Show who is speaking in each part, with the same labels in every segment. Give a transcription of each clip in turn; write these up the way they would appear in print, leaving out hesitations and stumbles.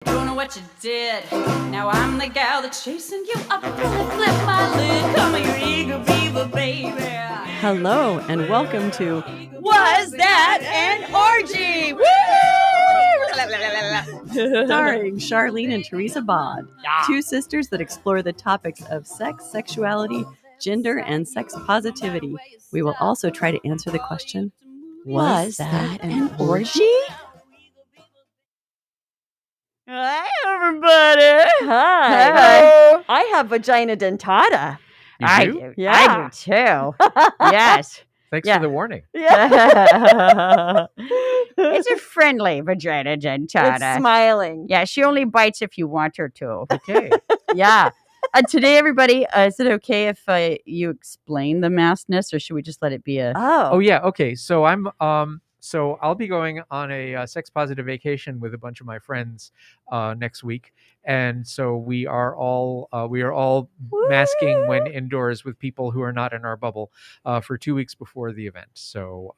Speaker 1: Don't know what you did. Now I'm the gal that's chasing you up. Flip my lid. Come here, eagle beaver, baby.
Speaker 2: Hello and welcome to
Speaker 1: Was That an Orgy? Woo!
Speaker 2: starring Charlene and Teresa Bawd, two sisters that explore the topics of sex, sexuality, gender, and sex positivity. We will also try to answer the question, was that an orgy?
Speaker 3: Hi, everybody.
Speaker 4: Hi.
Speaker 3: Hello.
Speaker 4: I have vagina dentata.
Speaker 3: I
Speaker 5: do?
Speaker 3: do.
Speaker 4: Yeah.
Speaker 3: I do too. Yes.
Speaker 5: Thanks
Speaker 3: Yeah.
Speaker 5: for the warning.
Speaker 3: It's a friendly vagina dentata.
Speaker 4: It's smiling.
Speaker 3: Yeah, she only bites if you want her to.
Speaker 5: Okay.
Speaker 3: Yeah. Today, everybody, is it okay if you explain the maskness, or should we just let it be a...
Speaker 5: Oh yeah. Okay. So I'll be going on a sex positive vacation with a bunch of my friends next week, and so we are all masking when indoors with people who are not in our bubble for 2 weeks before the event. So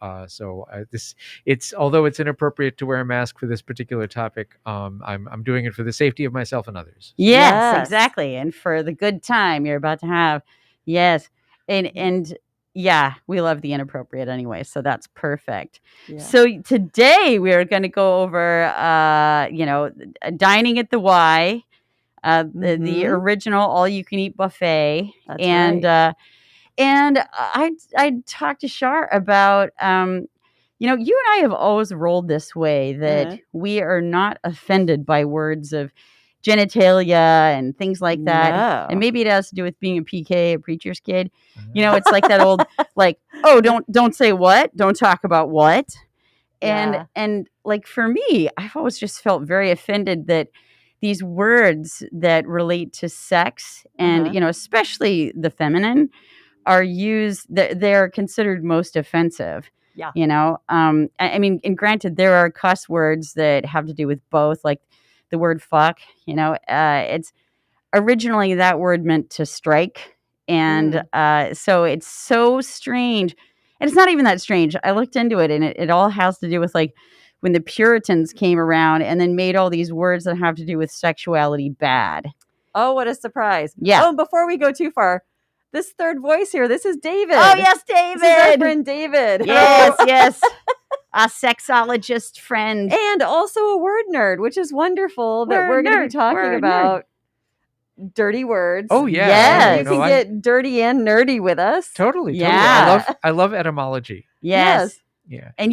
Speaker 5: it's although it's inappropriate to wear a mask for this particular topic, I'm doing it for the safety of myself and others.
Speaker 3: Yes,
Speaker 4: Yes.
Speaker 3: exactly. And for the good time you're about to have. Yes. And yeah, we love the inappropriate anyway, so that's perfect.
Speaker 4: Yeah.
Speaker 3: So today we're going to go over, dining at the Y, the
Speaker 4: Mhm.
Speaker 3: original all-you-can-eat buffet,
Speaker 4: That's
Speaker 3: and
Speaker 4: right.
Speaker 3: I talked to Shar about, you and I have always rolled this way that
Speaker 4: Uh-huh.
Speaker 3: we are not offended by words of genitalia and things like that.
Speaker 4: No.
Speaker 3: And maybe it has to do with being a PK, a preacher's kid. It's like that old, like, oh, don't say what, don't talk about what.
Speaker 4: Yeah.
Speaker 3: And like for me, I've always just felt very offended that these words that relate to sex and,
Speaker 4: Uh-huh.
Speaker 3: especially the feminine are used, they're considered most offensive.
Speaker 4: Yeah.
Speaker 3: I mean, and granted, there are cuss words that have to do with both, like the word fuck, it's originally that word meant to strike. And so it's so strange. And it's not even that strange. I looked into it, and it all has to do with like when the Puritans came around and then made all these words that have to do with sexuality bad.
Speaker 4: Oh, what a surprise.
Speaker 3: Yeah.
Speaker 4: Oh, and before we go too far, this third voice here, this is David.
Speaker 3: Oh, yes,
Speaker 4: This is our
Speaker 3: David.
Speaker 4: friend David.
Speaker 3: Yes, yes. A sexologist friend.
Speaker 4: And also a word nerd, which is wonderful that we're going to be talking
Speaker 3: Word
Speaker 4: about dirty words.
Speaker 5: Oh yeah.
Speaker 3: Yes.
Speaker 4: You
Speaker 5: No,
Speaker 4: can get dirty and nerdy with us.
Speaker 5: totally.
Speaker 3: Yeah.
Speaker 5: I love etymology.
Speaker 3: Yes.
Speaker 5: Yeah.
Speaker 3: And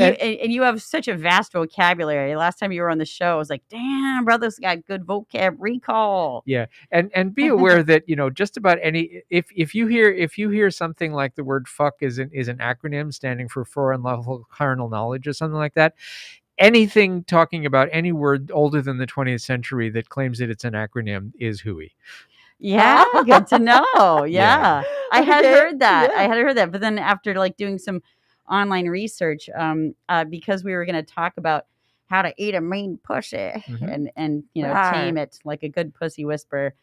Speaker 3: you have such a vast vocabulary. Last time you were on the show, I was like, damn, brother's got good vocab recall.
Speaker 5: Yeah, and be aware that just about any if you hear something like the word fuck is an acronym standing for foreign level carnal knowledge or something like that, anything talking about any word older than the 20th century that claims that it's an acronym is hooey.
Speaker 3: Yeah, good to know. Yeah. I had
Speaker 4: Okay,
Speaker 3: heard that.
Speaker 4: yeah.
Speaker 3: I had heard that. But then after like doing some online research, because we were going to talk about how to eat a mean pussy
Speaker 5: Mhm.
Speaker 3: and
Speaker 4: Rawr.
Speaker 3: tame it like a good pussy whisperer.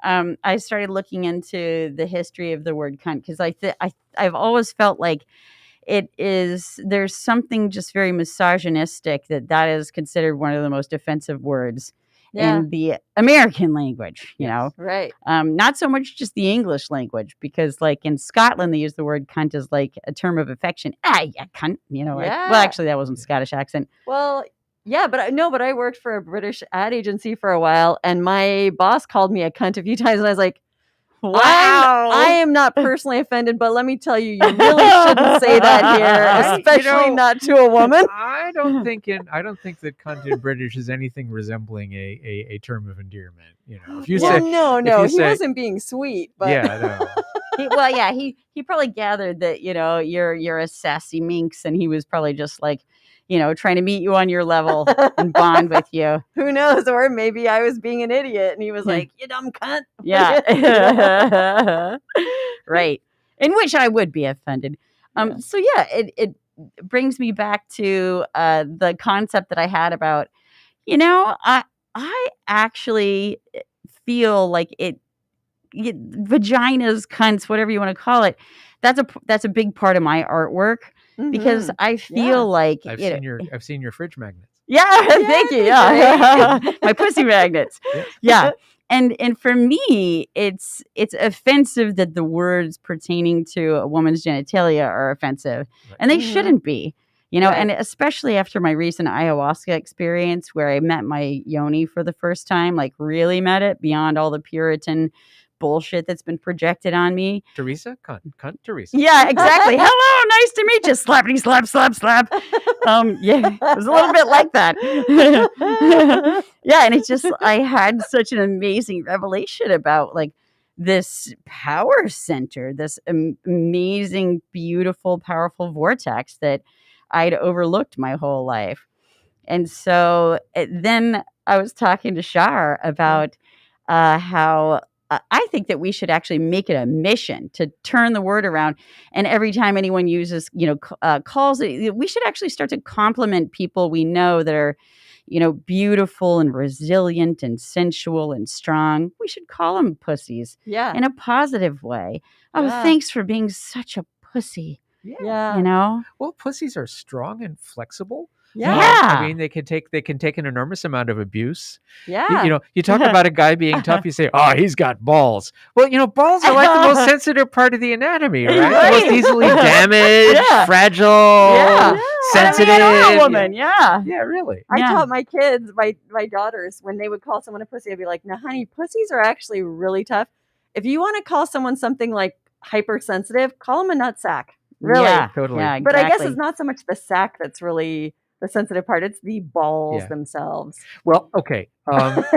Speaker 3: I started looking into the history of the word cunt because I've always felt like there's something just very misogynistic that is considered one of the most offensive words
Speaker 4: Yeah.
Speaker 3: in the American language, you know.
Speaker 4: Right.
Speaker 3: Not so much just the English language, because like in Scotland, they use the word cunt as like a term of affection. Ah, yeah, cunt,
Speaker 4: Yeah.
Speaker 3: well, actually, that wasn't Scottish accent.
Speaker 4: Well, yeah, but I worked for a British ad agency for a while, and my boss called me a cunt a few times, and I was like, I am not personally offended, but let me tell you, you really shouldn't say that here, especially not to a woman.
Speaker 5: I don't think that cunt in British is anything resembling a term of endearment. If you
Speaker 4: Well,
Speaker 5: say
Speaker 4: no,
Speaker 5: you
Speaker 4: he
Speaker 5: say-
Speaker 4: wasn't being sweet, but
Speaker 5: yeah, no.
Speaker 3: He probably gathered that you're a sassy minx, and he was probably just like, trying to meet you on your level and bond with you.
Speaker 4: who knows? Or maybe I was being an idiot, and he was
Speaker 3: Yeah.
Speaker 4: like, "You dumb cunt."
Speaker 3: Yeah. Right. In which I would be offended.
Speaker 4: Yeah.
Speaker 3: So yeah, it brings me back to the concept that I had about, I actually feel like vaginas, cunts, whatever you want to call it, that's a big part of my artwork because
Speaker 4: Mhm.
Speaker 3: I feel like
Speaker 5: I've seen your fridge magnets.
Speaker 3: Yeah, thank you. Yeah, my pussy magnets. Yeah, and for me, it's offensive that the words pertaining to a woman's genitalia are offensive, and they shouldn't be. You know, and especially after my recent ayahuasca experience, where I met my yoni for the first time, like really met it beyond all the Puritan bullshit that's been projected on me.
Speaker 5: Teresa, cunt Teresa.
Speaker 3: Yeah, exactly. Hello, nice to meet you. Slappity slap, slap, slap. Yeah, it was a little bit like that. Yeah, and it's just I had such an amazing revelation about like this power center, this amazing, beautiful, powerful vortex that I'd overlooked my whole life. And so then I was talking to Shar about how I think that we should actually make it a mission to turn the word around. And every time anyone uses, calls it, we should actually start to compliment people we know that are, beautiful and resilient and sensual and strong. We should call them pussies in a positive way. Oh, thanks for being such a pussy.
Speaker 5: Yeah. Well, pussies are strong and flexible.
Speaker 3: Yeah.
Speaker 5: I mean, they can take an enormous amount of abuse.
Speaker 4: Yeah.
Speaker 5: You talk about a guy being tough, you say, oh, he's got balls. Well, balls are like the most sensitive part of the anatomy, right? The most easily damaged, fragile, sensitive.
Speaker 3: I mean, a woman,
Speaker 5: Yeah, really.
Speaker 4: I taught my kids, my daughters, when they would call someone a pussy, I'd be like, "Now, honey, pussies are actually really tough. If you want to call someone something like hypersensitive, call them a nutsack. Really,
Speaker 3: Yeah,
Speaker 5: totally.
Speaker 3: Yeah,
Speaker 4: But I guess
Speaker 3: exactly.
Speaker 4: it's not so much the sack that's really the sensitive part; it's the balls themselves.
Speaker 5: Well, okay.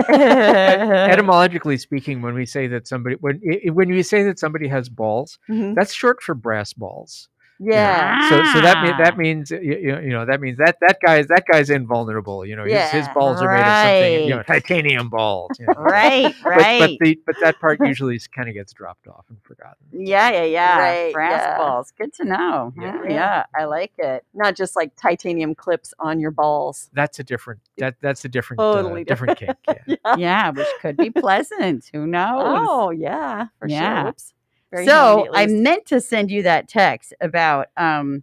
Speaker 5: Etymologically speaking, when we say that somebody when you say that somebody has balls, that's short for brass balls.
Speaker 4: Yeah.
Speaker 5: So that means that guy's invulnerable. His balls are made of something. Titanium balls.
Speaker 3: Right.
Speaker 5: But that part usually kind of gets dropped off and forgotten.
Speaker 3: Yeah.
Speaker 4: Right,
Speaker 3: Brass balls. Good to know. Yeah, I like it.
Speaker 4: Not just like titanium clips on your balls.
Speaker 5: That's a different. That's a different.
Speaker 4: Totally
Speaker 5: different cake. Yeah.
Speaker 3: Yeah, which could be pleasant. Who knows?
Speaker 4: Oh yeah, for sure. Whoops. Very
Speaker 3: So
Speaker 4: handy, at
Speaker 3: I
Speaker 4: least.
Speaker 3: meant to send you that text about the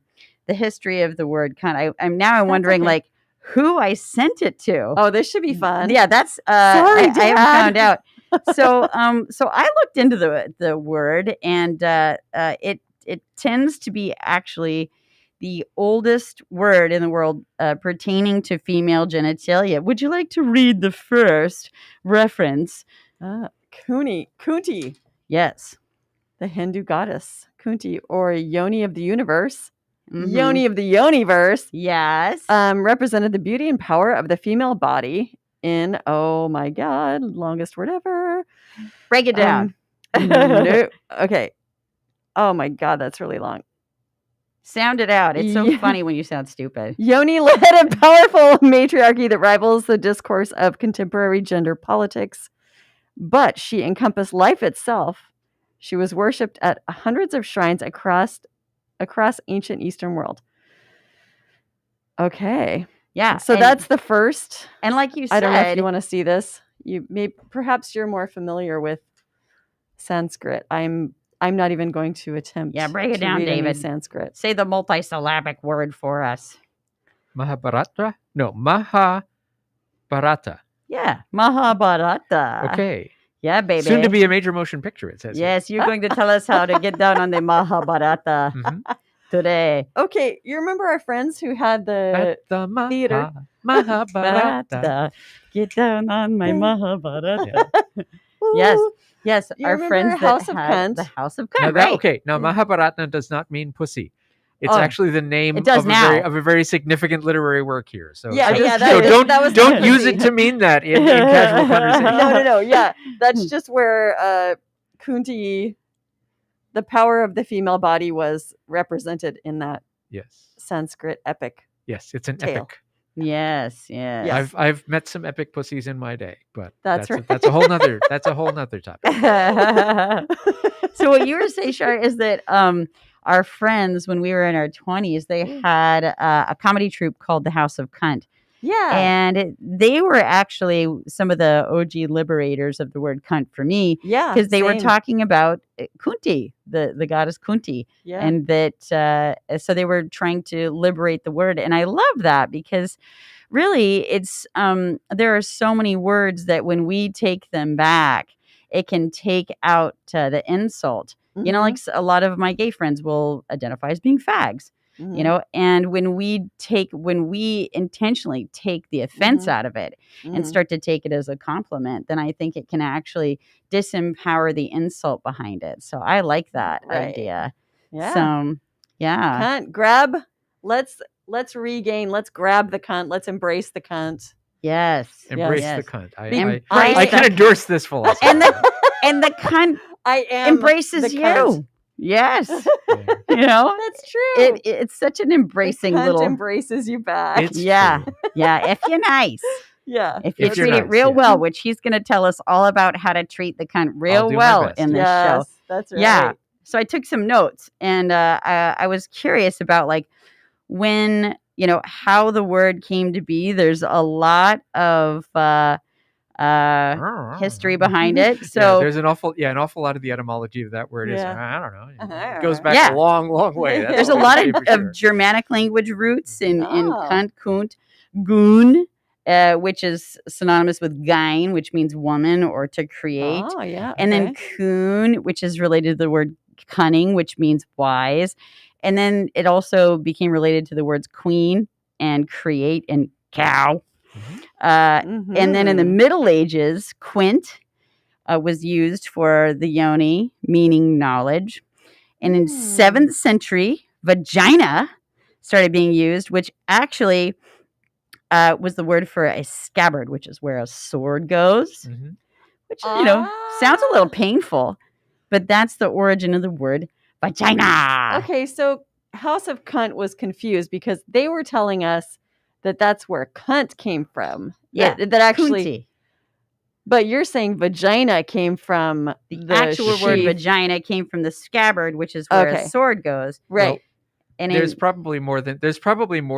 Speaker 3: history of the word cunt. I'm wondering
Speaker 4: okay.
Speaker 3: like who I sent it to.
Speaker 4: Oh, this should be fun.
Speaker 3: Yeah, that's
Speaker 4: Sorry,
Speaker 3: I haven't
Speaker 4: Dad.
Speaker 3: found out. So I looked into the word, and it tends to be actually the oldest word in the world pertaining to female genitalia. Would you like to read the first reference?
Speaker 4: Kunti,
Speaker 3: Yes.
Speaker 4: the Hindu goddess, Kunti, or Yoni of the universe.
Speaker 3: Mhm.
Speaker 4: Yoni of the Yoniverse.
Speaker 3: Yes.
Speaker 4: Represented the beauty and power of the female body in, oh my God, longest word ever.
Speaker 3: Break it down.
Speaker 4: No. Okay. Oh my God, that's really long.
Speaker 3: Sound it out. It's so
Speaker 4: Yeah.
Speaker 3: funny when you sound stupid.
Speaker 4: Yoni led a powerful matriarchy that rivals the discourse of contemporary gender politics, but she encompassed life itself. She was worshipped at hundreds of shrines across ancient Eastern world. Okay.
Speaker 3: Yeah.
Speaker 4: So that's the first.
Speaker 3: and like you said,
Speaker 4: I don't know if you want to see this. Perhaps you're more familiar with Sanskrit. I'm not even going to attempt.
Speaker 3: Yeah, break it
Speaker 4: to
Speaker 3: down,
Speaker 4: read any
Speaker 3: David.
Speaker 4: Sanskrit.
Speaker 3: say the multisyllabic word for us.
Speaker 5: Mahabharata? No, Mahabharata.
Speaker 3: Yeah. Mahabharata.
Speaker 5: Okay.
Speaker 3: Yeah, baby.
Speaker 5: Soon to be a major motion picture, it says.
Speaker 3: Yes, you're going to tell us how to get down on the Mahabharata today.
Speaker 4: Okay, you remember our friends who had the
Speaker 5: At the
Speaker 4: theater.
Speaker 5: Mahabharata.
Speaker 3: Get down on my Mahabharata.
Speaker 4: Ooh.
Speaker 3: Yes,
Speaker 4: You
Speaker 3: our
Speaker 4: remember
Speaker 3: friends that
Speaker 4: House of
Speaker 3: had
Speaker 4: Cunt?
Speaker 3: the House of
Speaker 5: Now
Speaker 3: Cunt, right?
Speaker 5: Okay, now Mahabharata does not mean pussy. It's
Speaker 3: Oh,
Speaker 5: actually the name
Speaker 3: it does
Speaker 5: of
Speaker 3: now.
Speaker 5: a very significant literary work here. So,
Speaker 4: Yeah,
Speaker 5: so,
Speaker 4: yeah,
Speaker 5: so
Speaker 4: that was
Speaker 5: don't
Speaker 4: the
Speaker 5: use
Speaker 4: pussy.
Speaker 5: it to mean that in casual conversation.
Speaker 4: No. Yeah, that's just where Kunti, the power of the female body, was represented in that
Speaker 5: Yes,
Speaker 4: Sanskrit epic.
Speaker 5: yes, it's an
Speaker 4: Tale.
Speaker 5: epic.
Speaker 3: Yes.
Speaker 4: Yes.
Speaker 5: I've met some epic pussies in my day, but
Speaker 4: That's right.
Speaker 5: that's a whole nother topic.
Speaker 3: So what you were saying, Shar, is that our friends, when we were in our 20s, they had a comedy troupe called the House of Cunt.
Speaker 4: Yeah.
Speaker 3: And they were actually some of the OG liberators of the word cunt for me,
Speaker 4: Yeah.
Speaker 3: because they were
Speaker 4: same.
Speaker 3: talking about Kunti, the goddess Kunti,
Speaker 4: Yeah.
Speaker 3: and that so they were trying to liberate the word. And I love that, because really it's there are so many words that when we take them back, it can take out the insult. You know, like a lot of my gay friends will identify as being fags.
Speaker 4: Mhm.
Speaker 3: You know, and when we intentionally take the offense
Speaker 4: Mhm.
Speaker 3: out of it and
Speaker 4: Mhm.
Speaker 3: start to take it as a compliment, then I think it can actually disempower the insult behind it. So I like that
Speaker 4: Right.
Speaker 3: idea.
Speaker 4: Yeah.
Speaker 3: So yeah.
Speaker 4: Cunt. Grab. Let's regain. Let's grab the cunt. Let's embrace the cunt.
Speaker 3: Yes.
Speaker 5: Embrace
Speaker 3: yes.
Speaker 5: the cunt.
Speaker 3: Embrace
Speaker 5: I
Speaker 3: the
Speaker 5: can
Speaker 3: cunt.
Speaker 5: endorse this philosophy.
Speaker 3: And the cunt
Speaker 4: I am
Speaker 3: embraces
Speaker 4: the cunt.
Speaker 3: you. Yes.
Speaker 5: Yeah.
Speaker 3: You know,
Speaker 4: That's true.
Speaker 3: it's such an embracing
Speaker 4: the cunt
Speaker 3: little.
Speaker 4: embraces you back.
Speaker 5: It's
Speaker 3: Yeah.
Speaker 5: true.
Speaker 3: Yeah. If you're nice.
Speaker 4: yeah.
Speaker 3: If you
Speaker 5: If you're
Speaker 3: treat it
Speaker 5: nice,
Speaker 3: real
Speaker 5: yeah.
Speaker 3: well, which he's going to tell us all about how to treat the cunt real
Speaker 5: do my
Speaker 3: well
Speaker 5: best.
Speaker 3: in this
Speaker 4: yes,
Speaker 3: show.
Speaker 4: that's right.
Speaker 3: Yeah. So I took some notes, and I was curious about like when, you know, how the word came to be. There's a lot of history behind it.
Speaker 5: Yeah,
Speaker 3: So
Speaker 5: there's an awful lot of the etymology of that word is
Speaker 4: Yeah.
Speaker 5: I don't know. It goes back
Speaker 3: Yeah.
Speaker 5: a long, long way. That's
Speaker 3: there's
Speaker 5: all
Speaker 3: a
Speaker 5: I
Speaker 3: lot
Speaker 5: can say for
Speaker 3: of
Speaker 5: sure.
Speaker 3: Germanic language roots in
Speaker 4: Oh.
Speaker 3: cunt, kunt, goon, which is synonymous with gein, which means woman or to create.
Speaker 4: Oh yeah.
Speaker 3: And then
Speaker 4: okay.
Speaker 3: coon, which is related to the word cunning, which means wise. And then it also became related to the words queen and create and cow. And then in the
Speaker 4: Mhm.
Speaker 3: Middle Ages, quint was used for the yoni, meaning knowledge. And in 7th century, vagina started being used, which actually was the word for a scabbard, which is where a sword goes,
Speaker 5: Mhm.
Speaker 3: which, you know, sounds a little painful, but that's the origin of the word vagina.
Speaker 4: Okay, so House of Cunt was confused because they were telling us that that's where cunt came from.
Speaker 3: Yeah,
Speaker 4: That actually,
Speaker 3: Kunti.
Speaker 4: but you're saying vagina came from
Speaker 3: The actual word
Speaker 4: sheath.
Speaker 3: vagina came from the scabbard, which is where
Speaker 4: Okay.
Speaker 3: a sword goes.
Speaker 4: Right.
Speaker 3: And
Speaker 5: There's probably more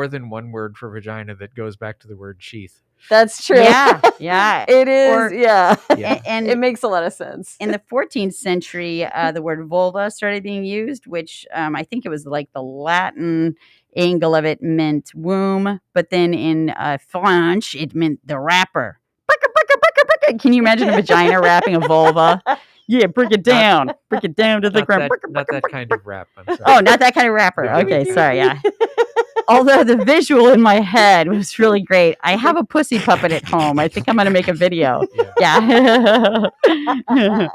Speaker 5: than one word for vagina that goes back to the word sheath.
Speaker 4: That's true.
Speaker 3: yeah, yeah.
Speaker 4: It is.
Speaker 3: Or-
Speaker 4: yeah.
Speaker 5: Yeah.
Speaker 3: And
Speaker 4: It makes a lot of sense.
Speaker 3: in the 14th century, the word vulva started being used, which I think it was like the Latin angle of it meant womb. But then in French, it meant the wrapper. Can you imagine a vagina wrapping a vulva? Yeah, break it down. Break it down to the
Speaker 5: Not
Speaker 3: ground.
Speaker 5: not that kind of rap. I'm sorry.
Speaker 3: Oh, not that kind of wrapper.
Speaker 5: Yeah.
Speaker 3: Okay, sorry. Yeah. Although the visual in my head was really great. I have a pussy puppet at home. I think I'm going to make a video.
Speaker 5: Yeah.
Speaker 3: Yeah.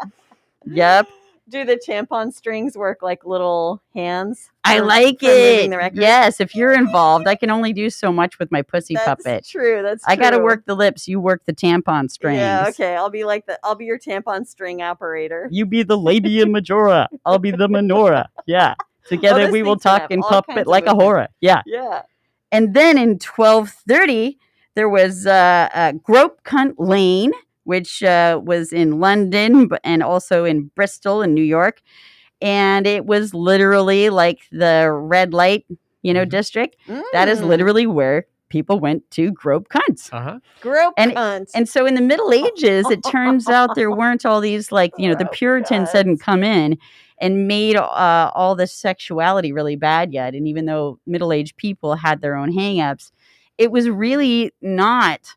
Speaker 3: Yep.
Speaker 4: Do the tampon strings work like little hands?
Speaker 3: I
Speaker 4: for-
Speaker 3: like
Speaker 4: for moving
Speaker 3: it.
Speaker 4: the record?
Speaker 3: Yes, if you're involved, I can only do so much with my pussy
Speaker 4: That's
Speaker 3: puppet.
Speaker 4: true. That's true.
Speaker 3: I got to work the lips. You work the tampon strings.
Speaker 4: Yeah, okay. I'll be your tampon string operator.
Speaker 3: You be the lady in Majora. I'll be the menorah. Yeah. Together
Speaker 4: this
Speaker 3: we will
Speaker 4: thing's gonna
Speaker 3: talk
Speaker 4: have
Speaker 3: and
Speaker 4: all
Speaker 3: puppet
Speaker 4: kinds of
Speaker 3: like a
Speaker 4: movement.
Speaker 3: horror. Yeah.
Speaker 4: Yeah.
Speaker 3: And then in 1230, there was Grope Cunt Lane, which was in London and also in Bristol and New York. And it was literally like the red light, district. That is literally where people went to grope cunts.
Speaker 5: Uh-huh.
Speaker 4: Grope
Speaker 3: And-
Speaker 4: cunt.
Speaker 3: And so in the Middle Ages, it turns out there weren't all these the Puritans hadn't come in and made all this sexuality really bad yet. And even though middle-aged people had their own hang-ups, it was really not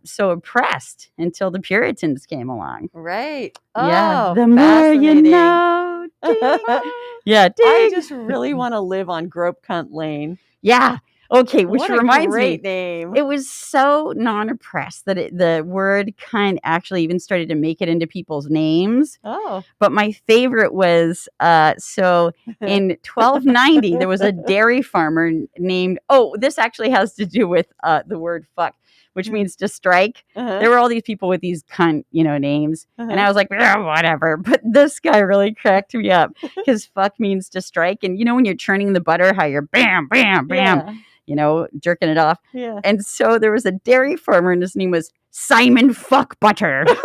Speaker 3: so oppressed until the Puritans came along.
Speaker 4: Right.
Speaker 3: Yeah,
Speaker 4: Oh,
Speaker 3: the more you
Speaker 4: fascinating.
Speaker 3: know. Ding. Yeah,
Speaker 4: I
Speaker 3: ding.
Speaker 4: just really want to live on Grope Cunt Lane.
Speaker 3: Yeah. Okay, which
Speaker 4: What
Speaker 3: reminds
Speaker 4: a great
Speaker 3: me,
Speaker 4: name.
Speaker 3: it was so non-oppressed that the word kind actually even started to make it into people's names.
Speaker 4: Oh.
Speaker 3: But my favorite was so in 1290 there was a dairy farmer named. Oh, this actually has to do with the word fuck, which means to strike.
Speaker 4: Uh-huh.
Speaker 3: There were all these people with these cunt, names.
Speaker 4: Uh-huh.
Speaker 3: And I was like, whatever. But this guy really cracked me up because fuck means to strike. And when you're churning the butter, how you're bam, bam, bam, jerking it off.
Speaker 4: Yeah.
Speaker 3: And so there was a dairy farmer and his name was Simon Fuck Butter.
Speaker 5: It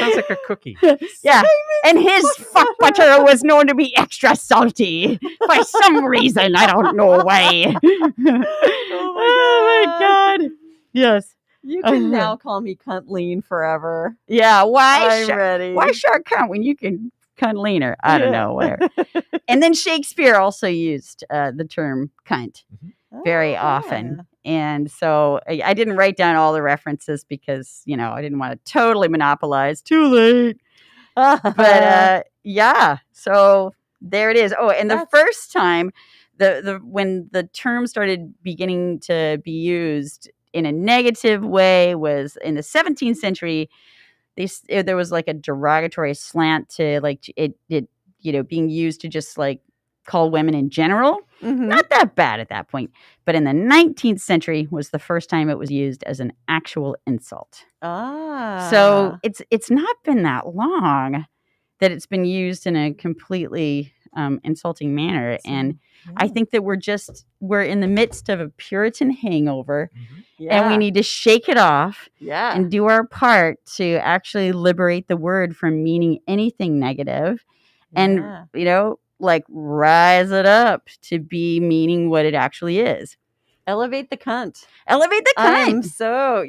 Speaker 5: sounds like a cookie.
Speaker 3: Yeah, and his fuck butter was known to be extra salty for some reason. I don't know why. Oh my god! Yes.
Speaker 4: You can now call me cunt lean forever.
Speaker 3: Yeah. Why?
Speaker 4: I'm ready.
Speaker 3: Why shark cunt when you can cunt leaner? I don't know. Whatever. And then Shakespeare also used the term cunt very often. And so I didn't write down all the references because, I didn't want to totally monopolize. Too late. But yeah, so there it is. Oh, and the first time when the term started beginning to be used in a negative way was in the 17th century. There was like a derogatory slant to like it being used to just like call women in general. Not that bad at that point. But in the 19th century was the first time it was used as an actual insult. So it's not been that long that it's been used in a completely insulting manner. And I think that we're in the midst of a Puritan hangover and we need to shake it off and do our part to actually liberate the word from meaning anything negative and, like rise it up to be meaning what it actually is.
Speaker 4: Elevate the cunt.
Speaker 3: Elevate the cunt.
Speaker 4: I'm so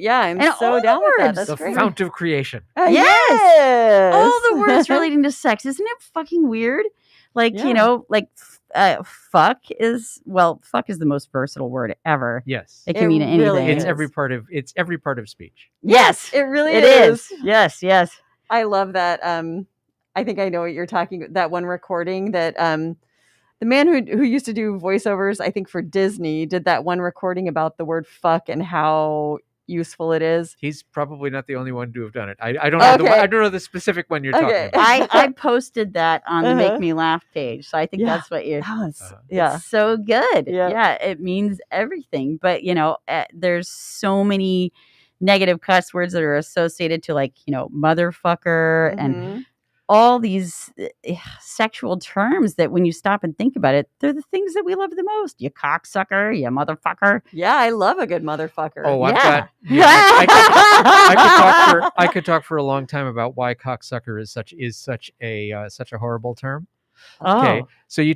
Speaker 4: down with that. That's
Speaker 5: the
Speaker 4: great.
Speaker 5: fount of creation.
Speaker 3: Yes. All the words relating to sex. Isn't it fucking weird? Like, fuck is the most versatile word ever.
Speaker 5: Yes.
Speaker 3: It can mean anything.
Speaker 4: Really
Speaker 5: It's
Speaker 4: is.
Speaker 5: every part of speech.
Speaker 3: Yes.
Speaker 4: It really
Speaker 3: It
Speaker 4: is.
Speaker 3: Yes.
Speaker 4: I love that. I think I know what you're talking about. That one recording that the man who used to do voiceovers, I think for Disney, did that one recording about the word fuck and how useful it is.
Speaker 5: He's probably not the only one to have done it. I don't know. I don't know the specific one you're talking about.
Speaker 3: I posted that on the Make Me Laugh page, so I think that's what you're. It's so good. Yeah, it means everything. But there's so many negative cuss words that are associated to motherfucker and all these sexual terms that when you stop and think about it, they're the things that we love the most. You cocksucker, you motherfucker.
Speaker 4: Yeah, I love a good motherfucker.
Speaker 5: Oh, I've
Speaker 3: Yeah.
Speaker 5: got. I could talk for a long time about why cocksucker is such a horrible term. Okay, so you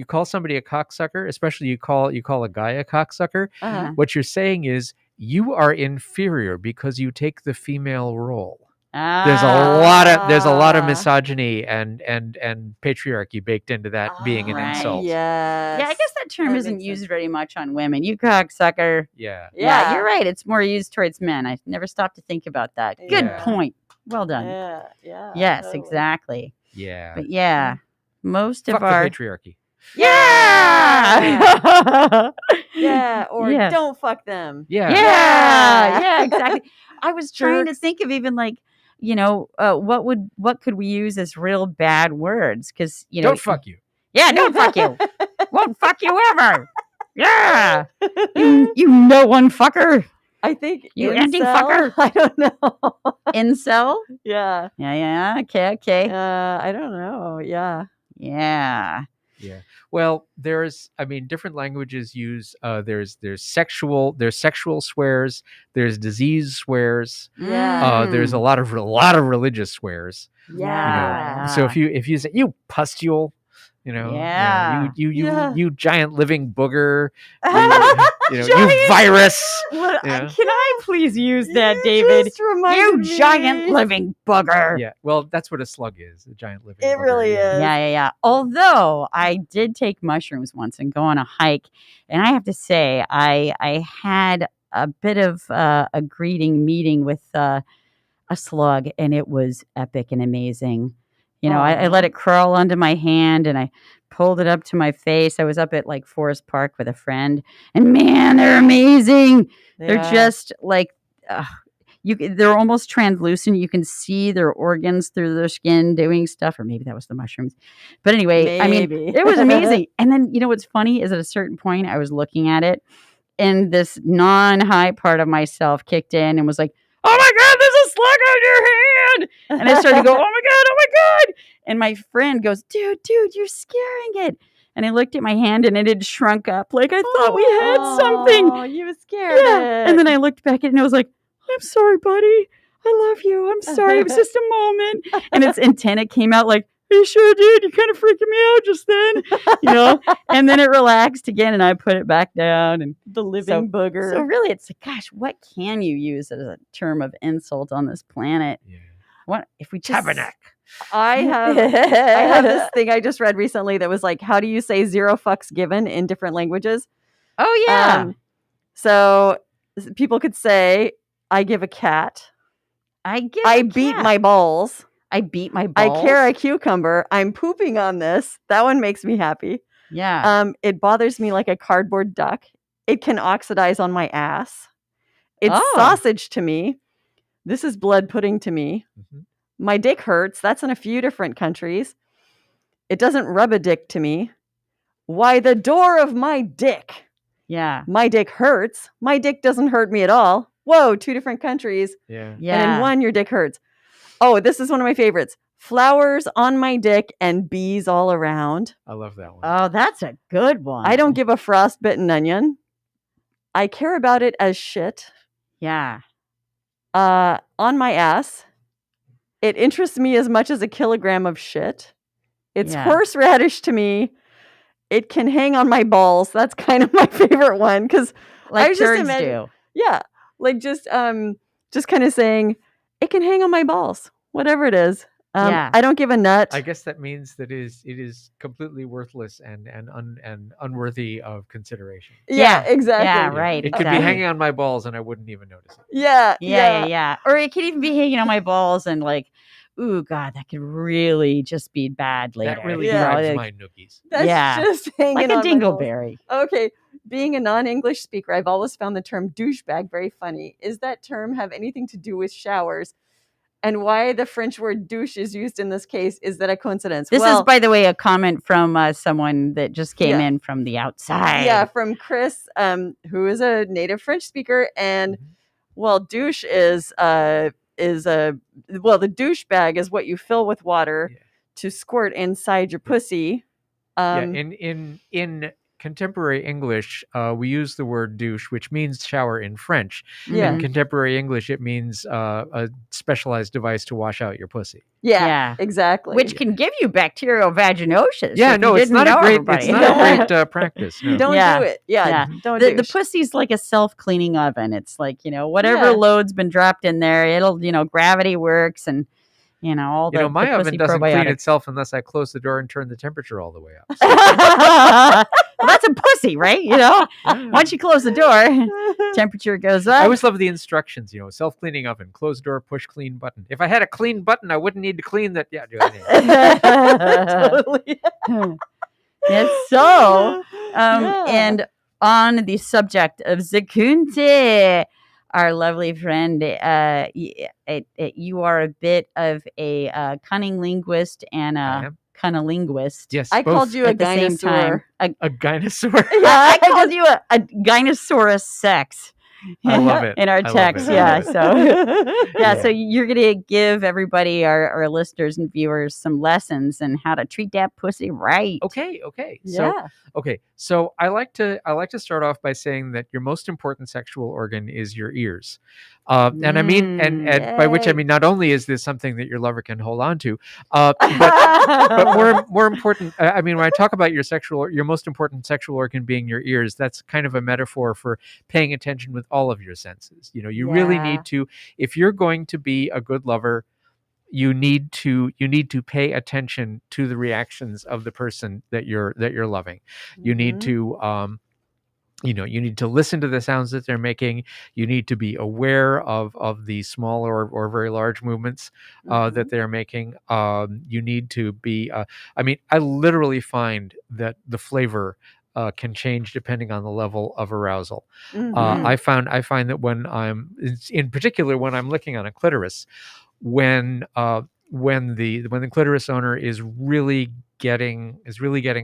Speaker 5: call somebody a cocksucker, especially you call a guy a cocksucker. What you're saying is you are inferior because you take the female role. There's a lot of misogyny and patriarchy baked into that being an insult.
Speaker 4: Yeah,
Speaker 3: I guess that term isn't used very much on women. You cocksucker.
Speaker 5: Yeah,
Speaker 3: you're right. It's more used towards men. I never stopped to think about that. Good point. Well done.
Speaker 4: Yeah.
Speaker 3: Yes,
Speaker 4: totally.
Speaker 3: exactly.
Speaker 5: Yeah.
Speaker 3: But most
Speaker 5: Fuck
Speaker 3: of our
Speaker 5: the patriarchy.
Speaker 3: Yeah.
Speaker 4: Yeah, or
Speaker 3: Yeah.
Speaker 4: don't fuck them.
Speaker 3: Yeah, exactly. I was trying to think of even what could we use as real bad words? Because
Speaker 5: Don't fuck you.
Speaker 3: Yeah, don't fuck you. Won't fuck you ever. Yeah. You know one fucker.
Speaker 4: I think
Speaker 3: You
Speaker 4: incel?
Speaker 3: anti-fucker.
Speaker 4: I don't know.
Speaker 3: Incel?
Speaker 4: Yeah.
Speaker 3: Yeah. Okay.
Speaker 4: I don't know. Yeah.
Speaker 3: Yeah.
Speaker 5: Yeah. Well, different languages use there's sexual swears, there's disease swears,
Speaker 4: Yeah.
Speaker 5: there's a lot of religious swears.
Speaker 4: Yeah.
Speaker 5: So if you say you pustule, you giant living booger, you virus.
Speaker 3: Can I please use that,
Speaker 4: You
Speaker 3: David?
Speaker 4: just reminded
Speaker 3: You
Speaker 4: me.
Speaker 3: giant living booger.
Speaker 5: Yeah. Well, that's what a slug is, a giant living
Speaker 4: It
Speaker 5: booger.
Speaker 4: really is.
Speaker 3: Yeah. Although I did take mushrooms once and go on a hike, and I have to say I had a bit of a greeting meeting with a slug, and it was epic and amazing. I let it crawl onto my hand, and I pulled it up to my face. I was up at Forest Park with a friend, and man, they're amazing. They're just they're almost translucent. You can see their organs through their skin doing stuff, or maybe that was the mushrooms. But anyway,
Speaker 4: Maybe.
Speaker 3: it was amazing. And then, what's funny is at a certain point, I was looking at it, and this non-high part of myself kicked in and was like, "Oh my God, there's a slug on your hand!" And I started to go, "Oh my God!" And my friend goes, "Dude, you're scaring it." And I looked at my hand and it had shrunk up. Like I thought we had something.
Speaker 4: Oh, you scared
Speaker 3: Yeah.
Speaker 4: it.
Speaker 3: And then I looked back at it and I was like, I'm sorry, buddy. I love you. I'm sorry. It was just a moment. And its antenna came out like, you sure did. You kind of freaking me out just then, And then it relaxed again, and I put it back down. And
Speaker 4: the living booger.
Speaker 3: so really, it's like, gosh, what can you use as a term of insult on this planet?
Speaker 5: Yeah.
Speaker 3: What if we just
Speaker 5: Tabernacle.
Speaker 4: I have this thing I just read recently that was like, how do you say 0 fucks given in different languages?
Speaker 3: Oh yeah,
Speaker 4: So people could say, I give a cat.
Speaker 3: I
Speaker 4: beat my balls.
Speaker 3: I beat my balls.
Speaker 4: I care a cucumber. I'm pooping on this. That one makes me happy.
Speaker 3: Yeah.
Speaker 4: It bothers me like a cardboard duck. It can oxidize on my ass. It's
Speaker 3: Oh.
Speaker 4: sausage to me. This is blood pudding to me.
Speaker 5: Mhm.
Speaker 4: My dick hurts. That's in a few different countries. It doesn't rub a dick to me. Why, the door of my dick.
Speaker 3: Yeah.
Speaker 4: My dick hurts. My dick doesn't hurt me at all. Whoa, 2 different countries.
Speaker 5: Yeah.
Speaker 3: Yeah.
Speaker 4: And in one, your dick hurts. Oh, this is one of my favorites. Flowers on my dick and bees all around.
Speaker 5: I love that one.
Speaker 3: Oh, that's a good one.
Speaker 4: I don't give a frostbitten onion. I care about it as shit.
Speaker 3: Yeah.
Speaker 4: On my ass. It interests me as much as a kilogram of shit. It's
Speaker 3: Yeah.
Speaker 4: horseradish to me. It can hang on my balls. That's kind of my favorite one because
Speaker 3: Like
Speaker 4: was just
Speaker 3: turds
Speaker 4: imagine-
Speaker 3: do.
Speaker 4: yeah, like just kind of saying it can hang on my balls, whatever it is.
Speaker 3: Yeah.
Speaker 4: I don't give a nut.
Speaker 5: I guess that means that it is completely worthless and unworthy of consideration.
Speaker 4: Yeah,
Speaker 3: Yeah.
Speaker 4: exactly.
Speaker 3: Yeah, right.
Speaker 5: It could be
Speaker 3: exactly.
Speaker 5: hanging on my balls and I wouldn't even notice it.
Speaker 4: Yeah.
Speaker 3: Or it could even be hanging on my balls and like, ooh, God, that could really just be bad later.
Speaker 5: That really
Speaker 4: Yeah.
Speaker 5: drives
Speaker 3: like,
Speaker 5: my noogies.
Speaker 4: That's
Speaker 3: Yeah.
Speaker 4: just hanging
Speaker 3: like
Speaker 4: on
Speaker 3: a
Speaker 4: my balls.
Speaker 3: dingleberry.
Speaker 4: Okay. Being a non-English speaker, I've always found the term douchebag very funny. Is that term have anything to do with showers? And why the French word douche is used in this case, is that a coincidence?
Speaker 3: This
Speaker 4: Well,
Speaker 3: is, by the way, a comment from someone that just came
Speaker 4: Yeah.
Speaker 3: in from the outside.
Speaker 4: yeah, from Chris, who is a native French speaker. And
Speaker 5: Mhm.
Speaker 4: well, douche is the douche bag is what you fill with water
Speaker 5: Yeah.
Speaker 4: to squirt inside your pussy.
Speaker 5: Yeah, in contemporary English, we use the word douche, which means shower in French.
Speaker 4: Yeah.
Speaker 5: In contemporary English, it means a specialized device to wash out your pussy.
Speaker 4: Yeah,
Speaker 3: Yeah.
Speaker 4: exactly.
Speaker 3: Which can give you bacterial vaginosis.
Speaker 5: Yeah,
Speaker 3: if
Speaker 5: no,
Speaker 3: you
Speaker 5: it's
Speaker 3: didn't
Speaker 5: not
Speaker 3: know
Speaker 5: a great.
Speaker 3: everybody.
Speaker 5: It's not a great practice. No.
Speaker 4: don't
Speaker 3: Yeah.
Speaker 4: do it. Yeah,
Speaker 3: Yeah.
Speaker 4: don't
Speaker 3: The
Speaker 4: douche.
Speaker 3: pussy's like a self-cleaning oven. It's like, whatever
Speaker 4: Yeah.
Speaker 3: load's been dropped in there, it'll, gravity works and, all the
Speaker 5: My
Speaker 3: the
Speaker 5: oven
Speaker 3: pussy
Speaker 5: doesn't clean
Speaker 3: probiotics.
Speaker 5: itself unless I close the door and turn the temperature all the way up.
Speaker 3: Well, that's a pussy, right? Once you close the door, temperature goes up.
Speaker 5: I always love the instructions. Self-cleaning oven, close door, push clean button. If I had a clean button, I wouldn't need to clean that. Yeah, do it.
Speaker 4: Totally.
Speaker 3: Yes, so,
Speaker 4: Yeah.
Speaker 3: and on the subject of Zakunte, our lovely friend, you are a bit of a cunning linguist and
Speaker 5: I
Speaker 3: a
Speaker 5: am.
Speaker 3: cunnilingus.
Speaker 5: Yes,
Speaker 4: I
Speaker 5: both.
Speaker 4: called you a
Speaker 3: At the same time,
Speaker 4: dinosaur.
Speaker 5: A gynoisseur.
Speaker 3: I called you a gynosaurus sex.
Speaker 5: I love it.
Speaker 3: In our
Speaker 5: I love
Speaker 3: text,
Speaker 5: it. I
Speaker 3: yeah.
Speaker 5: love it.
Speaker 3: So
Speaker 5: Yeah.
Speaker 3: so you're gonna give everybody, our listeners and viewers, some lessons on how to treat that pussy right.
Speaker 5: Okay.
Speaker 4: Yeah.
Speaker 5: So I like to start off by saying that your most important sexual organ is your ears, and I mean, and by which I
Speaker 4: Yay.
Speaker 5: mean not only is this something that your lover can hold on to, but more important. I mean, when I talk about your most important sexual organ being your ears, that's kind of a metaphor for paying attention with all of your senses. You really
Speaker 4: Yeah.
Speaker 5: need to, if you're going to be a good lover, you need to pay attention to the reactions of the person that you're loving. You need to you need to listen to the sounds that they're making. You need to be aware of the small or very large movements that they're making. You need to be I mean, I literally find that the flavor can change depending on the level of arousal.
Speaker 4: Mhm.
Speaker 5: I find that when I'm, in particular, when I'm licking on a clitoris, when the clitoris owner is really getting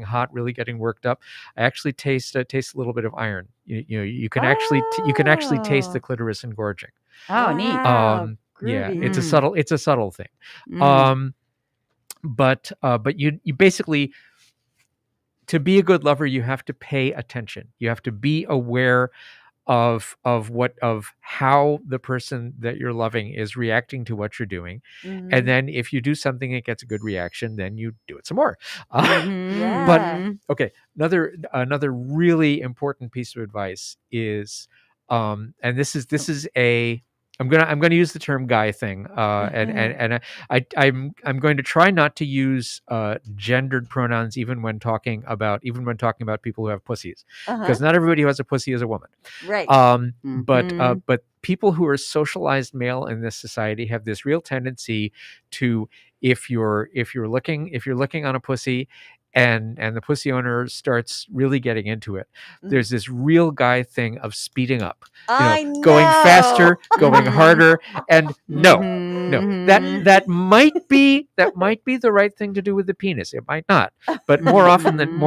Speaker 5: hot, really getting worked up, I actually taste a little bit of iron. You can actually taste the clitoris engorging.
Speaker 3: Oh, neat.
Speaker 4: Wow,
Speaker 5: Yeah,
Speaker 4: groovy.
Speaker 5: it's a subtle thing.
Speaker 3: Mm.
Speaker 5: But you basically, to be a good lover, you have to pay attention. You have to be aware of how the person that you're loving is reacting to what you're doing.
Speaker 4: Mhm.
Speaker 5: And then if you do something that gets a good reaction, then you do it some more.
Speaker 3: Mhm.
Speaker 5: But
Speaker 3: Mhm.
Speaker 5: okay, another really important piece of advice is, and this is a I'm gonna use the term guy thing, and I'm going to try not to use gendered pronouns even when talking about people who have pussies,
Speaker 4: Uh-huh.
Speaker 5: because not everybody who has a pussy is a woman.
Speaker 4: Right.
Speaker 3: Mhm.
Speaker 5: But people who are socialized male in this society have this real tendency to, if you're looking on a pussy, and the pussy owner starts really getting into it, there's this real guy thing of speeding up,
Speaker 4: I
Speaker 5: going faster, going
Speaker 3: Mhm.
Speaker 5: harder, and no,
Speaker 3: Mhm.
Speaker 5: that might be the right thing to do with the penis. It might not, but more often than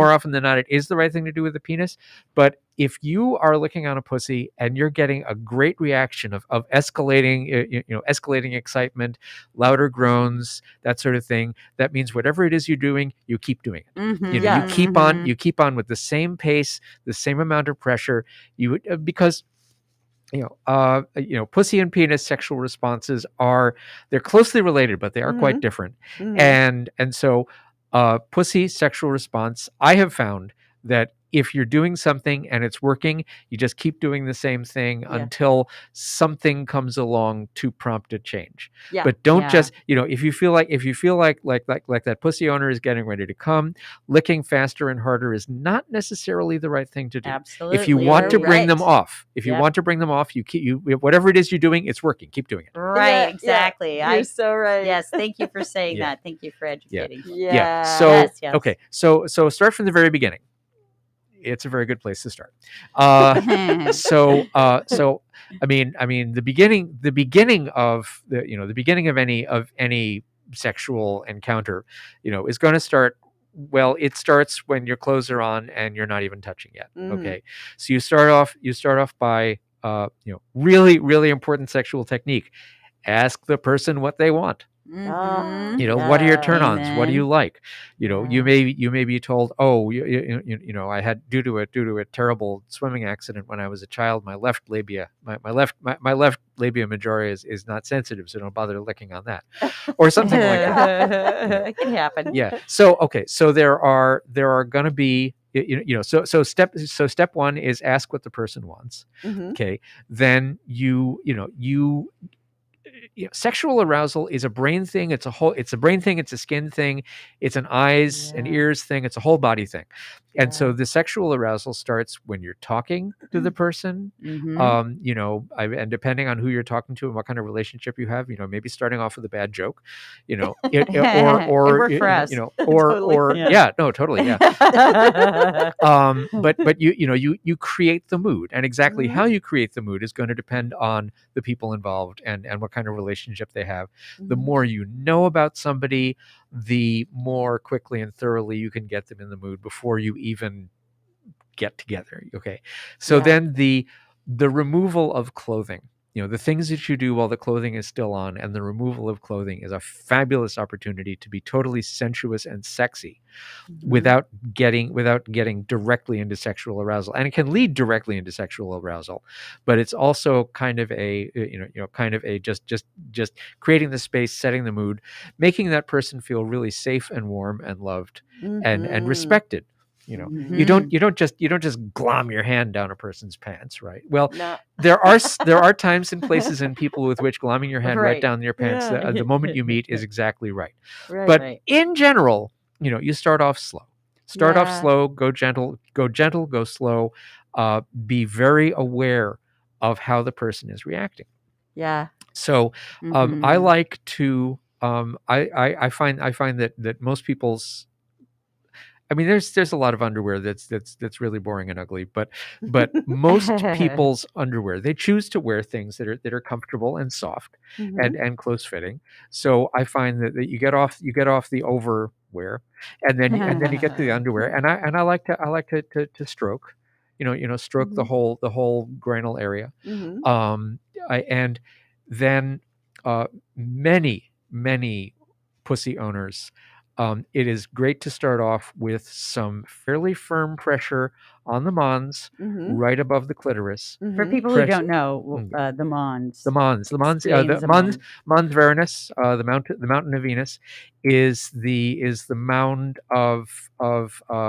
Speaker 5: not, it is the right thing to do with the penis. But if you are looking on a pussy and you're getting a great reaction of escalating, escalating excitement, louder groans, that sort of thing, that means whatever it is you're doing, you keep doing it.
Speaker 3: Mhm.
Speaker 5: You keep on
Speaker 3: Mhm.
Speaker 5: with the same pace, the same amount of pressure. Because pussy and penis sexual responses they're closely related, but they are quite different.
Speaker 4: Mhm.
Speaker 5: And so pussy sexual response, I have found that if you're doing something and it's working, you just keep doing the same thing
Speaker 4: Yeah.
Speaker 5: until something comes along to prompt a change.
Speaker 4: Yeah.
Speaker 5: But don't
Speaker 3: Yeah.
Speaker 5: just, if you feel like that pussy owner is getting ready to come, licking faster and harder is not necessarily the right thing to do.
Speaker 3: Absolutely.
Speaker 5: If you want to bring them
Speaker 4: Right.
Speaker 5: off, you keep whatever it is you're doing, it's working. Keep doing it.
Speaker 3: Right,
Speaker 4: Yeah,
Speaker 3: exactly.
Speaker 4: You're so right.
Speaker 3: Yes, thank you for saying
Speaker 5: Yeah.
Speaker 3: that. Thank you for educating.
Speaker 4: Yeah.
Speaker 5: So
Speaker 3: Yes.
Speaker 5: okay, so start from the very beginning. It's a very good place to start. So I mean the beginning of any sexual encounter, is going to start. Well, it starts when your clothes are on and you're not even touching yet.
Speaker 4: Mhm.
Speaker 5: Okay, so you start off by really, really important sexual technique. Ask the person what they want.
Speaker 3: Mhm.
Speaker 5: What are your
Speaker 4: Yeah.
Speaker 5: turn-ons? What do you
Speaker 3: Amen.
Speaker 5: like?
Speaker 4: Yeah.
Speaker 5: You may be told, oh, I had due to a terrible swimming accident when I was a child, my left labia majora is not sensitive, so don't bother licking on that, or something like that.
Speaker 3: It can happen.
Speaker 5: Yeah. So okay. So there are going to be so step one is ask what the person wants.
Speaker 4: Mhm.
Speaker 5: Okay. Then sexual arousal is a brain thing. It's a brain thing. It's a skin thing. It's an eyes and
Speaker 4: Yeah.
Speaker 5: ears thing. It's a whole body thing. And so
Speaker 4: Yeah.
Speaker 5: the sexual arousal starts when you're talking to the person.
Speaker 3: Mhm.
Speaker 5: And depending on who you're talking to and what kind of relationship you have, maybe starting off with a bad joke,
Speaker 3: It worked for us.
Speaker 4: Totally.
Speaker 5: yeah, no, totally, yeah. But you create the mood, and exactly how you create the mood is going to depend on the people involved and what kind of relationship they have. The
Speaker 4: Mhm.
Speaker 5: more you know about somebody, the more quickly and thoroughly you can get them in the mood before you even get together. Okay, so
Speaker 4: Yeah.
Speaker 5: then the removal of clothing, the things that you do while the clothing is still on, and the removal of clothing is a fabulous opportunity to be totally sensuous and sexy without getting directly into sexual arousal. And it can lead directly into sexual arousal, but it's also kind of a just creating the space, setting the mood, making that person feel really safe and warm and loved and
Speaker 4: Mhm.
Speaker 5: respected. You
Speaker 3: Mhm.
Speaker 5: don't just glom your hand down a person's pants, right? Well,
Speaker 4: No.
Speaker 5: there are times and places and people with which glomming your hand right
Speaker 4: Right.
Speaker 5: down your pants
Speaker 4: Yeah.
Speaker 5: the moment you meet is exactly right.
Speaker 4: Right.
Speaker 5: But
Speaker 3: Right.
Speaker 5: in general, you start off slow. Start off
Speaker 4: Yeah.
Speaker 5: slow, go gentle, go slow. Be very aware of how the person is reacting.
Speaker 4: Yeah.
Speaker 5: So I
Speaker 3: Mhm.
Speaker 5: like to I find that most people's, I mean, there's a lot of underwear that's really boring and ugly, but most people's underwear, they choose to wear things that are comfortable and soft
Speaker 4: Mhm.
Speaker 5: and close fitting. So I find that you get off the overwear, and then you get to the underwear, and I like to stroke, stroke the
Speaker 4: Mhm.
Speaker 5: whole groinal area,
Speaker 4: Mhm.
Speaker 5: and then many pussy owners it is great to start off with some fairly firm pressure on the mons, right above the clitoris.
Speaker 3: For people who
Speaker 5: Press-
Speaker 3: don't know, the Mons.
Speaker 5: The mons,
Speaker 3: Explain
Speaker 5: the
Speaker 3: the
Speaker 5: mons,
Speaker 3: Mons.
Speaker 5: Mons Veronus, the mountain of Venus, is the mound of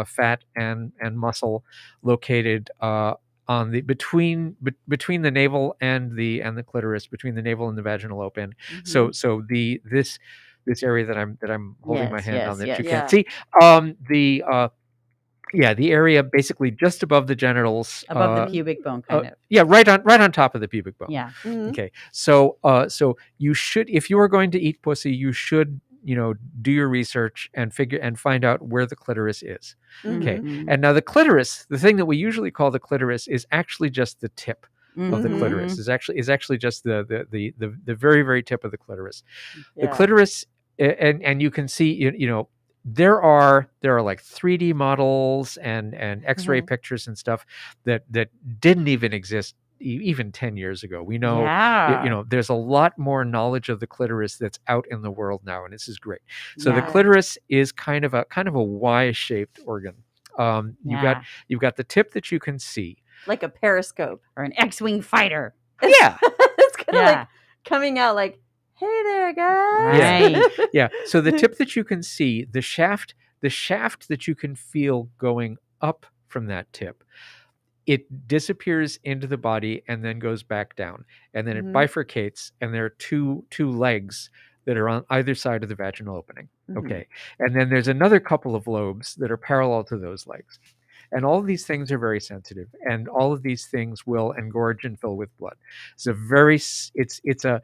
Speaker 5: fat and muscle located on the between the navel and the clitoris, between the navel and the vaginal open. So this area that I'm holding my hand on that you can't see, the area basically just above the genitals,
Speaker 3: Above the pubic bone, kind of.
Speaker 5: yeah, right on top of the pubic bone.
Speaker 3: Yeah.
Speaker 5: Okay, so you should, if you are going to eat pussy, you should do your research and find out where the clitoris is. Okay, and now the clitoris, the thing that we usually call the clitoris, is actually just the tip of the clitoris. Is actually just the very, very tip of the clitoris. The clitoris, and you can see, there are like 3D models and X-ray pictures and stuff that didn't even exist even 10 years ago. We know, there's a lot more knowledge of the clitoris that's out in the world now, and this is great. So the clitoris is kind of a Y-shaped organ. You've got the tip that you can see,
Speaker 4: like a periscope
Speaker 3: or an X-wing fighter.
Speaker 5: Yeah,
Speaker 4: it's kind of like coming out like, hey there, guys.
Speaker 3: Right.
Speaker 5: Yeah. So the tip that you can see, the shaft that you can feel going up from that tip, it disappears into the body and then goes back down, and then it bifurcates, and there are two legs that are on either side of the vaginal opening. Okay, and then there's another couple of lobes that are parallel to those legs. And all of these things are very sensitive, and all of these things will engorge and fill with blood. It's a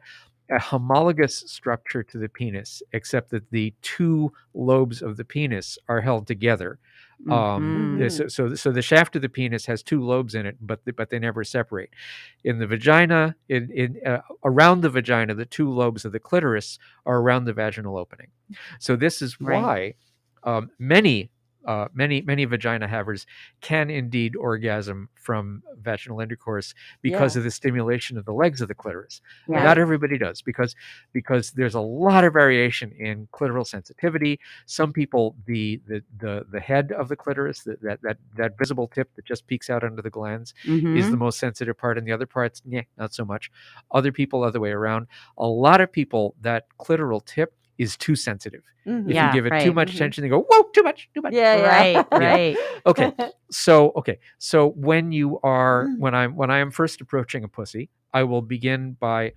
Speaker 5: homologous structure to the penis, except that the two lobes of the penis are held together. So the shaft of the penis has two lobes in it, but they never separate. In the vagina, around the vagina, the two lobes of the clitoris are around the vaginal opening. So this is why many vagina havers can indeed orgasm from vaginal intercourse because of the stimulation of the legs of the clitoris.
Speaker 3: Yeah.
Speaker 5: Not everybody does, because there's a lot of variation in clitoral sensitivity. Some people, the head of the clitoris, that visible tip that just peeks out under the glands, is the most sensitive part, and the other parts, not so much. Other people, other way around. A lot of people, that clitoral tip is too sensitive. If you give it too much attention, they go, whoa, too much.
Speaker 3: Right.
Speaker 5: Okay. So when I am first approaching a pussy, I will begin by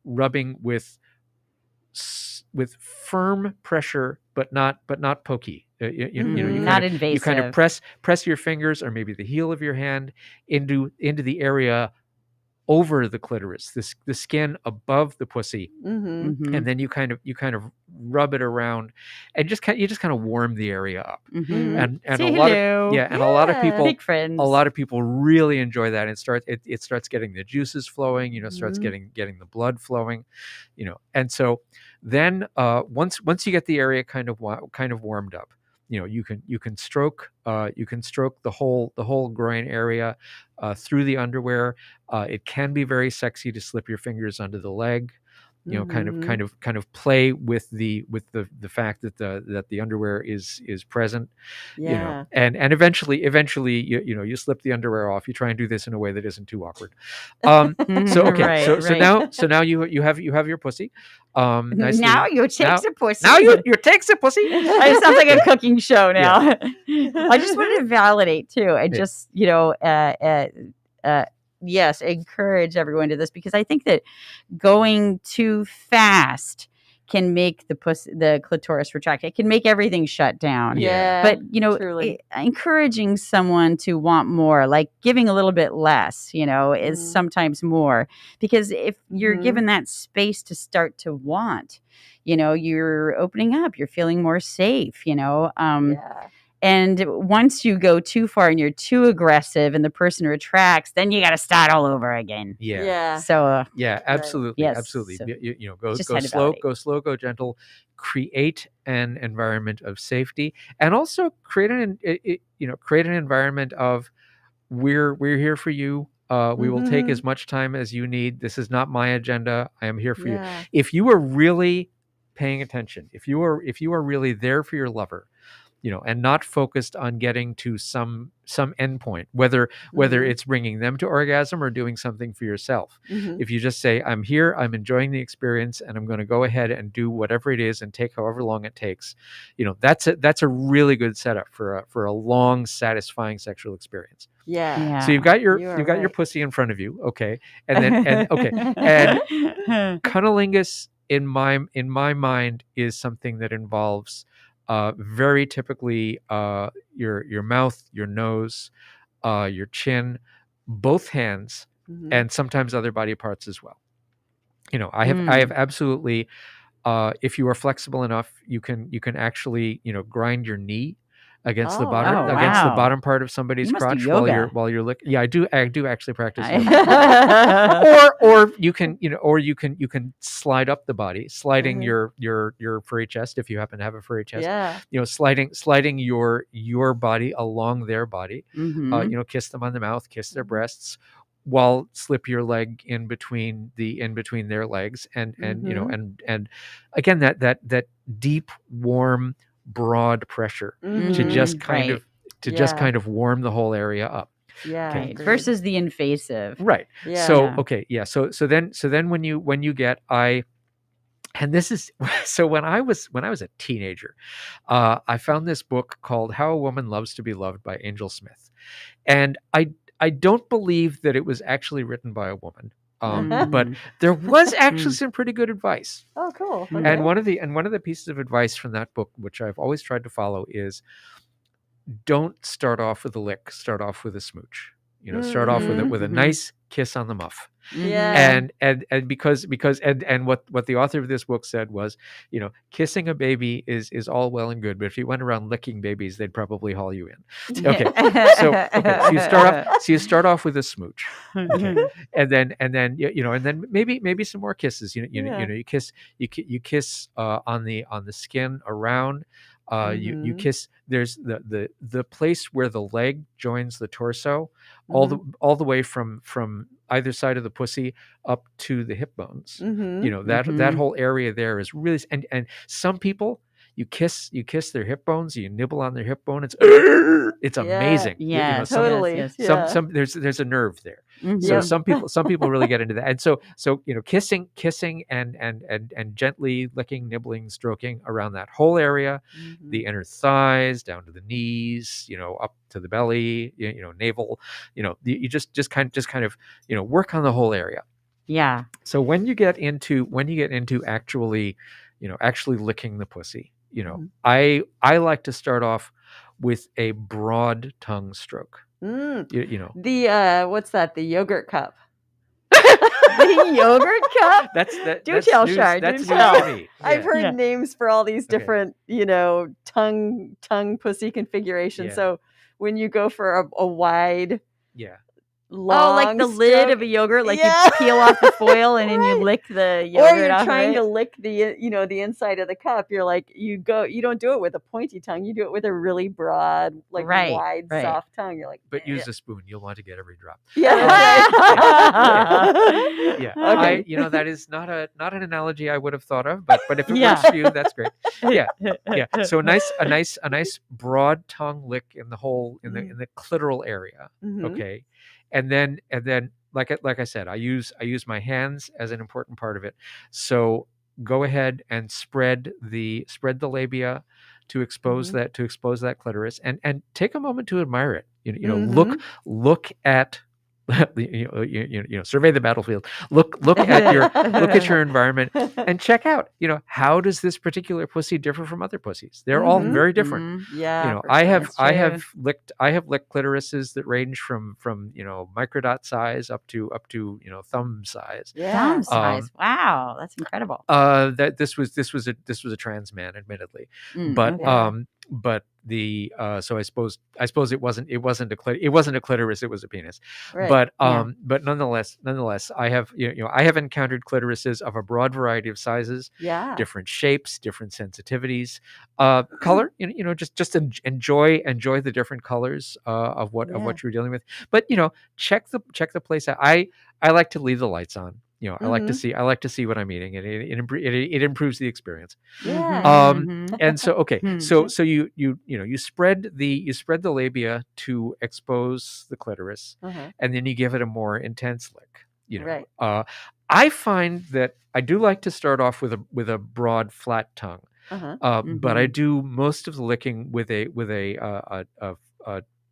Speaker 5: rubbing with firm pressure, but not pokey.
Speaker 3: Not invasive.
Speaker 5: You kind of press your fingers, or maybe the heel of your hand, into the area over the clitoris, the skin above the pussy, and then you kind of rub it around, and you just kind of warm the area up. And
Speaker 3: Say
Speaker 5: a lot
Speaker 3: hello.
Speaker 5: and a lot of people,
Speaker 3: Make friends.
Speaker 5: a lot of people really enjoy that. It starts getting the juices flowing, starts getting the blood flowing, and so then once you get the area kind of warmed up, you can stroke the whole groin area through the underwear. It can be very sexy to slip your fingers under the leg, kind of play with the fact that the underwear is present, and eventually you slip the underwear off. You try and do this in a way that isn't too awkward. So now you have your pussy.
Speaker 3: Now you takes a pussy.
Speaker 5: Now you takes a pussy.
Speaker 3: It sounds like a cooking show now. I just wanted to validate too, and just yes, encourage everyone to this, because I think that going too fast can make the clitoris retract. It can make everything shut down. But encouraging someone to want more, like giving a little bit less, is sometimes more, because if you're given that space to start to want, you're opening up, you're feeling more safe, And once you go too far and you're too aggressive and the person retracts, then you got to start all over again. So
Speaker 5: absolutely,
Speaker 3: yes,
Speaker 5: absolutely.
Speaker 3: So
Speaker 5: Go slow, go gentle. Create an environment of safety, and also create an environment of we're here for you. We will take as much time as you need. This is not my agenda. I am here for you. If you are really paying attention, if you are really there for your lover, and not focused on getting to some endpoint, whether it's bringing them to orgasm or doing something for yourself. If you just say, I'm here, I'm enjoying the experience, and I'm going to go ahead and do whatever it is and take however long it takes, that's a really good setup for a long, satisfying sexual experience.
Speaker 4: Yeah.
Speaker 5: So you've got your
Speaker 4: right.
Speaker 5: pussy in front of you, okay, and then and cunnilingus in my mind is something that involves very typically your mouth, your nose, your chin, both hands, and sometimes other body parts as well. I have absolutely. If you are flexible enough, you can actually grind your knee against the bottom
Speaker 3: wow.
Speaker 5: against the bottom part of somebody's
Speaker 3: You must do
Speaker 5: crotch
Speaker 3: yoga.
Speaker 5: while you're licking. Yeah, I do actually practice yoga. or you can slide up the body, sliding your furry chest if you happen to have a furry chest.
Speaker 4: Yeah.
Speaker 5: Sliding your body along their body. Kiss them on the mouth, kiss their breasts, while slip your leg in between their legs, and again that deep, warm, broad pressure to just kind of just kind of warm the whole area up.
Speaker 4: Yeah.
Speaker 5: Okay.
Speaker 3: Right.
Speaker 4: agreed.
Speaker 3: Versus the invasive.
Speaker 5: Right.
Speaker 4: Yeah.
Speaker 5: So
Speaker 3: Yeah.
Speaker 5: okay, yeah. So then when you get and this is so when I was a teenager, I found this book called How a Woman Loves to Be Loved by Angel Smith, and I don't believe that it was actually written by a woman, but there was actually some pretty good advice.
Speaker 4: Oh, cool.
Speaker 3: Mm.
Speaker 4: Okay.
Speaker 5: And one of the pieces of advice from that book, which I've always tried to follow, is don't start off with a lick. Start off with a smooch. Start off with a nice kiss on the muff.
Speaker 4: Yeah.
Speaker 5: And because what the author of this book said was, kissing a baby is all well and good, but if you went around licking babies, they'd probably haul you in. Okay. So you start off with a smooch. Okay. and then maybe some more kisses. You kiss on the skin around. You kiss. There's the place where the leg joins the torso, all the way from either side of the pussy up to the hip bones. That whole area there is really, and some people, you kiss their hip bones, you nibble on their hip bone, it's amazing.
Speaker 3: Yeah,
Speaker 4: totally.
Speaker 3: Yes.
Speaker 5: Some there's a nerve there. So some people really get into that. And so kissing and gently licking, nibbling, stroking around that whole area, the inner thighs, down to the knees, up to the belly, navel, you just kind of work on the whole area.
Speaker 3: Yeah.
Speaker 5: So when you get into actually licking the pussy, I like to start off with a broad tongue stroke.
Speaker 4: The what's that? The yogurt cup.
Speaker 3: The yogurt cup?
Speaker 5: That's
Speaker 3: tell,
Speaker 5: news,
Speaker 3: Shar,
Speaker 5: that's
Speaker 3: do
Speaker 5: news
Speaker 3: tell.
Speaker 5: to me.
Speaker 4: I've heard
Speaker 3: Yeah.
Speaker 4: names for all these different, tongue pussy configurations.
Speaker 5: Yeah.
Speaker 4: So when you go for a wide,
Speaker 5: Yeah.
Speaker 4: long,
Speaker 3: like the lid
Speaker 4: stroke,
Speaker 3: of a yogurt, like
Speaker 4: Yeah.
Speaker 3: you peel off the foil and then
Speaker 4: Right.
Speaker 3: you lick the yogurt
Speaker 4: or you're
Speaker 3: off,
Speaker 4: trying
Speaker 3: right?
Speaker 4: to lick the the inside of the cup. You're like you don't do it with a pointy tongue. You do it with a really broad, like
Speaker 3: Right,
Speaker 4: wide,
Speaker 3: right.
Speaker 4: soft tongue. You're like,
Speaker 5: But use a spoon. You'll want to get every drop.
Speaker 4: yeah, that's right.
Speaker 5: Yeah.
Speaker 4: Okay.
Speaker 5: That is not an analogy I would have thought of, but if it
Speaker 3: Yeah.
Speaker 5: works for you, that's great. Yeah. Yeah. So a nice broad tongue lick in the whole in the clitoral area.
Speaker 4: Mhm.
Speaker 5: Okay. And then like I said, I use my hands as an important part of it. So go ahead and spread the labia to expose that clitoris, and take a moment to admire it. Look at survey the battlefield. Look at your environment and check out. How does this particular pussy differ from other pussies? They're all very different.
Speaker 4: Yeah, for
Speaker 5: I
Speaker 4: sure.
Speaker 5: have
Speaker 3: That's
Speaker 5: I
Speaker 3: true.
Speaker 5: have licked clitorises that range from microdot size up to thumb size.
Speaker 4: Yeah.
Speaker 3: Thumb size. Wow, that's incredible.
Speaker 5: That this was a trans man, admittedly, but
Speaker 3: Okay.
Speaker 5: but the so I suppose it wasn't a clitoris, it was a penis.
Speaker 4: Right.
Speaker 5: But nonetheless I have I have encountered clitorises of a broad variety of sizes,
Speaker 4: Yeah.
Speaker 5: different shapes, different sensitivities, color, just enjoy the different colors of what you're dealing with. But check the place out. I like to leave the lights on. I like to
Speaker 4: Mhm.
Speaker 5: see what I'm eating, and it improves the experience.
Speaker 4: Yeah.
Speaker 5: And so okay,
Speaker 3: Mhm.
Speaker 5: so you spread the labia to expose the clitoris,
Speaker 4: Uh-huh.
Speaker 5: and then you give it a more intense lick.
Speaker 4: Right.
Speaker 5: I find that I do like to start off with a broad, flat tongue,
Speaker 4: Uh-huh.
Speaker 5: but I do most of the licking with a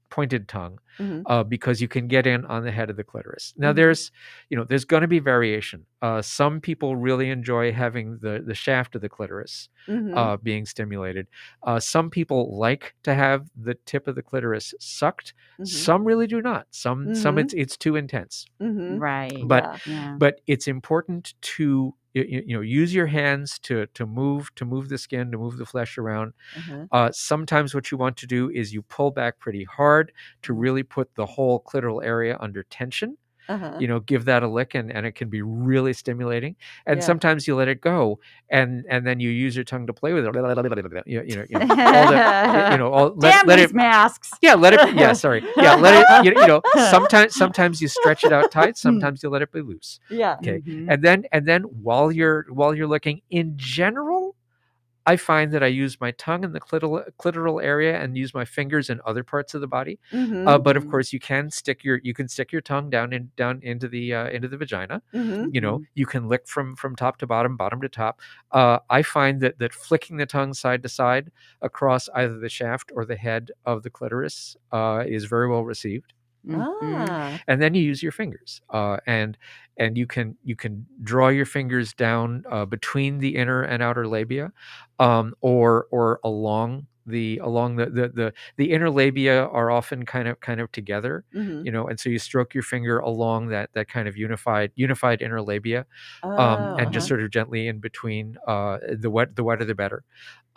Speaker 5: pointed tongue,
Speaker 4: Mhm.
Speaker 5: because you can get in on the head of the clitoris. Now,
Speaker 4: Mhm.
Speaker 5: there's going to be variation. Some people really enjoy having the shaft of the clitoris
Speaker 4: Mhm.
Speaker 5: being stimulated. Some people like to have the tip of the clitoris sucked.
Speaker 4: Mhm.
Speaker 5: Some really do not. Some
Speaker 4: Mhm.
Speaker 5: it's too intense.
Speaker 4: Mhm.
Speaker 3: Right.
Speaker 5: But
Speaker 4: Yeah.
Speaker 3: Yeah.
Speaker 5: but it's important to use your hands to move the skin, to move the flesh around.
Speaker 4: Uh-huh.
Speaker 5: Sometimes what you want to do is you pull back pretty hard to really put the whole clitoral area under tension.
Speaker 4: Uh-huh.
Speaker 5: Give that a lick, and it can be really stimulating. And
Speaker 4: Yeah.
Speaker 5: sometimes you let it go, and then you use your tongue to play with it. All that, all
Speaker 3: Damn
Speaker 5: let
Speaker 3: these
Speaker 5: it.
Speaker 3: masks.
Speaker 5: Yeah, let it. Yeah, sorry. Yeah, let it. Sometimes you stretch it out tight. Sometimes you let it be loose.
Speaker 4: Yeah.
Speaker 5: Okay,
Speaker 3: Mhm.
Speaker 5: and then while you're looking, in general, I find that I use my tongue in the clitoral area and use my fingers in other parts of the body.
Speaker 4: Mhm.
Speaker 5: But of course, you can stick your tongue down into the vagina.
Speaker 4: Mhm.
Speaker 5: You can lick from top to bottom, bottom to top. I find that flicking the tongue side to side across either the shaft or the head of the clitoris is very well received.
Speaker 3: Mhm.
Speaker 4: Ah.
Speaker 5: And then you use your fingers, and you can draw your fingers down between the inner and outer labia, or along the inner labia are often kind of together,
Speaker 4: Mhm.
Speaker 5: and so you stroke your finger along that kind of unified inner labia,
Speaker 4: Oh,
Speaker 5: and just
Speaker 4: uh-huh.
Speaker 5: sort of gently in between. The wetter the better.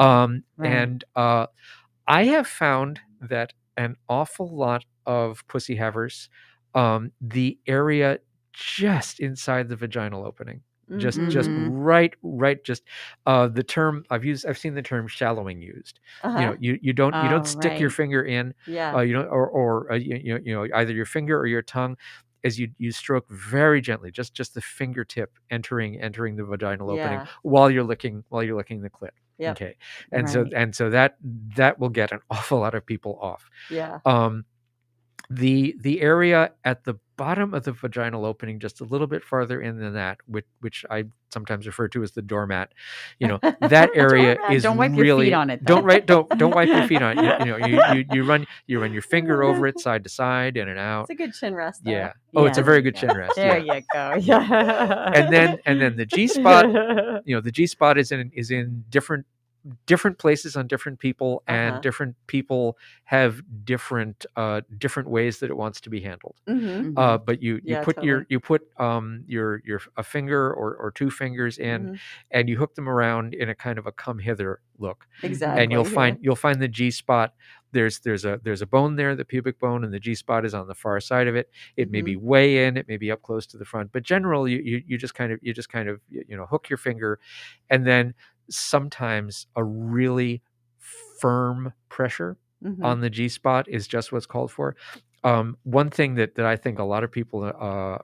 Speaker 3: Right.
Speaker 5: And I have found that an awful lot of pussy havers, the area just inside the vaginal opening, just
Speaker 4: Mhm.
Speaker 3: Mhm.
Speaker 5: just I've seen the term shallowing used.
Speaker 4: Uh-huh.
Speaker 5: You don't
Speaker 3: Oh,
Speaker 5: stick your
Speaker 3: right.
Speaker 5: finger in,
Speaker 4: Yeah.
Speaker 5: you don't or either your finger or your tongue, as you stroke very gently, just the fingertip entering the vaginal opening
Speaker 4: Yeah.
Speaker 5: while you're licking the clit.
Speaker 4: Yep.
Speaker 5: Okay.
Speaker 3: Right.
Speaker 5: And so that will get an awful lot of people off.
Speaker 4: Yeah.
Speaker 5: Um, the area at the bottom of the vaginal opening, just a little bit farther in than that, which I sometimes refer to as the doormat, that area
Speaker 3: Doormat.
Speaker 5: is
Speaker 3: Don't wipe your feet
Speaker 5: really
Speaker 3: on it, though.
Speaker 5: don't wipe your feet on it. You run your finger over it side to side, in and out.
Speaker 4: It's a good chin rest there.
Speaker 5: Yeah. Oh, it's a
Speaker 3: Yeah.
Speaker 5: very good chin rest.
Speaker 3: There
Speaker 5: Yeah.
Speaker 3: you go. Yeah.
Speaker 5: And then the G spot, the G spot is in different places on different people, and
Speaker 4: Uh-huh.
Speaker 5: different people have different ways that it wants to be handled.
Speaker 4: Mhm.
Speaker 3: Mhm.
Speaker 5: But you
Speaker 4: Yeah,
Speaker 5: put
Speaker 4: totally.
Speaker 5: your a finger or two fingers in,
Speaker 4: Mhm.
Speaker 5: and you hook them around in a kind of a come hither look, and
Speaker 4: Exactly. Yeah.
Speaker 5: you'll find the G spot. There's a bone there, the pubic bone, and the G spot is on the far side of it. It may be way in, it may be up close to the front, but generally you just kind of hook your finger, and then sometimes a really firm pressure
Speaker 4: Mhm.
Speaker 5: on the G spot is just what's called for. One thing that I think a lot of people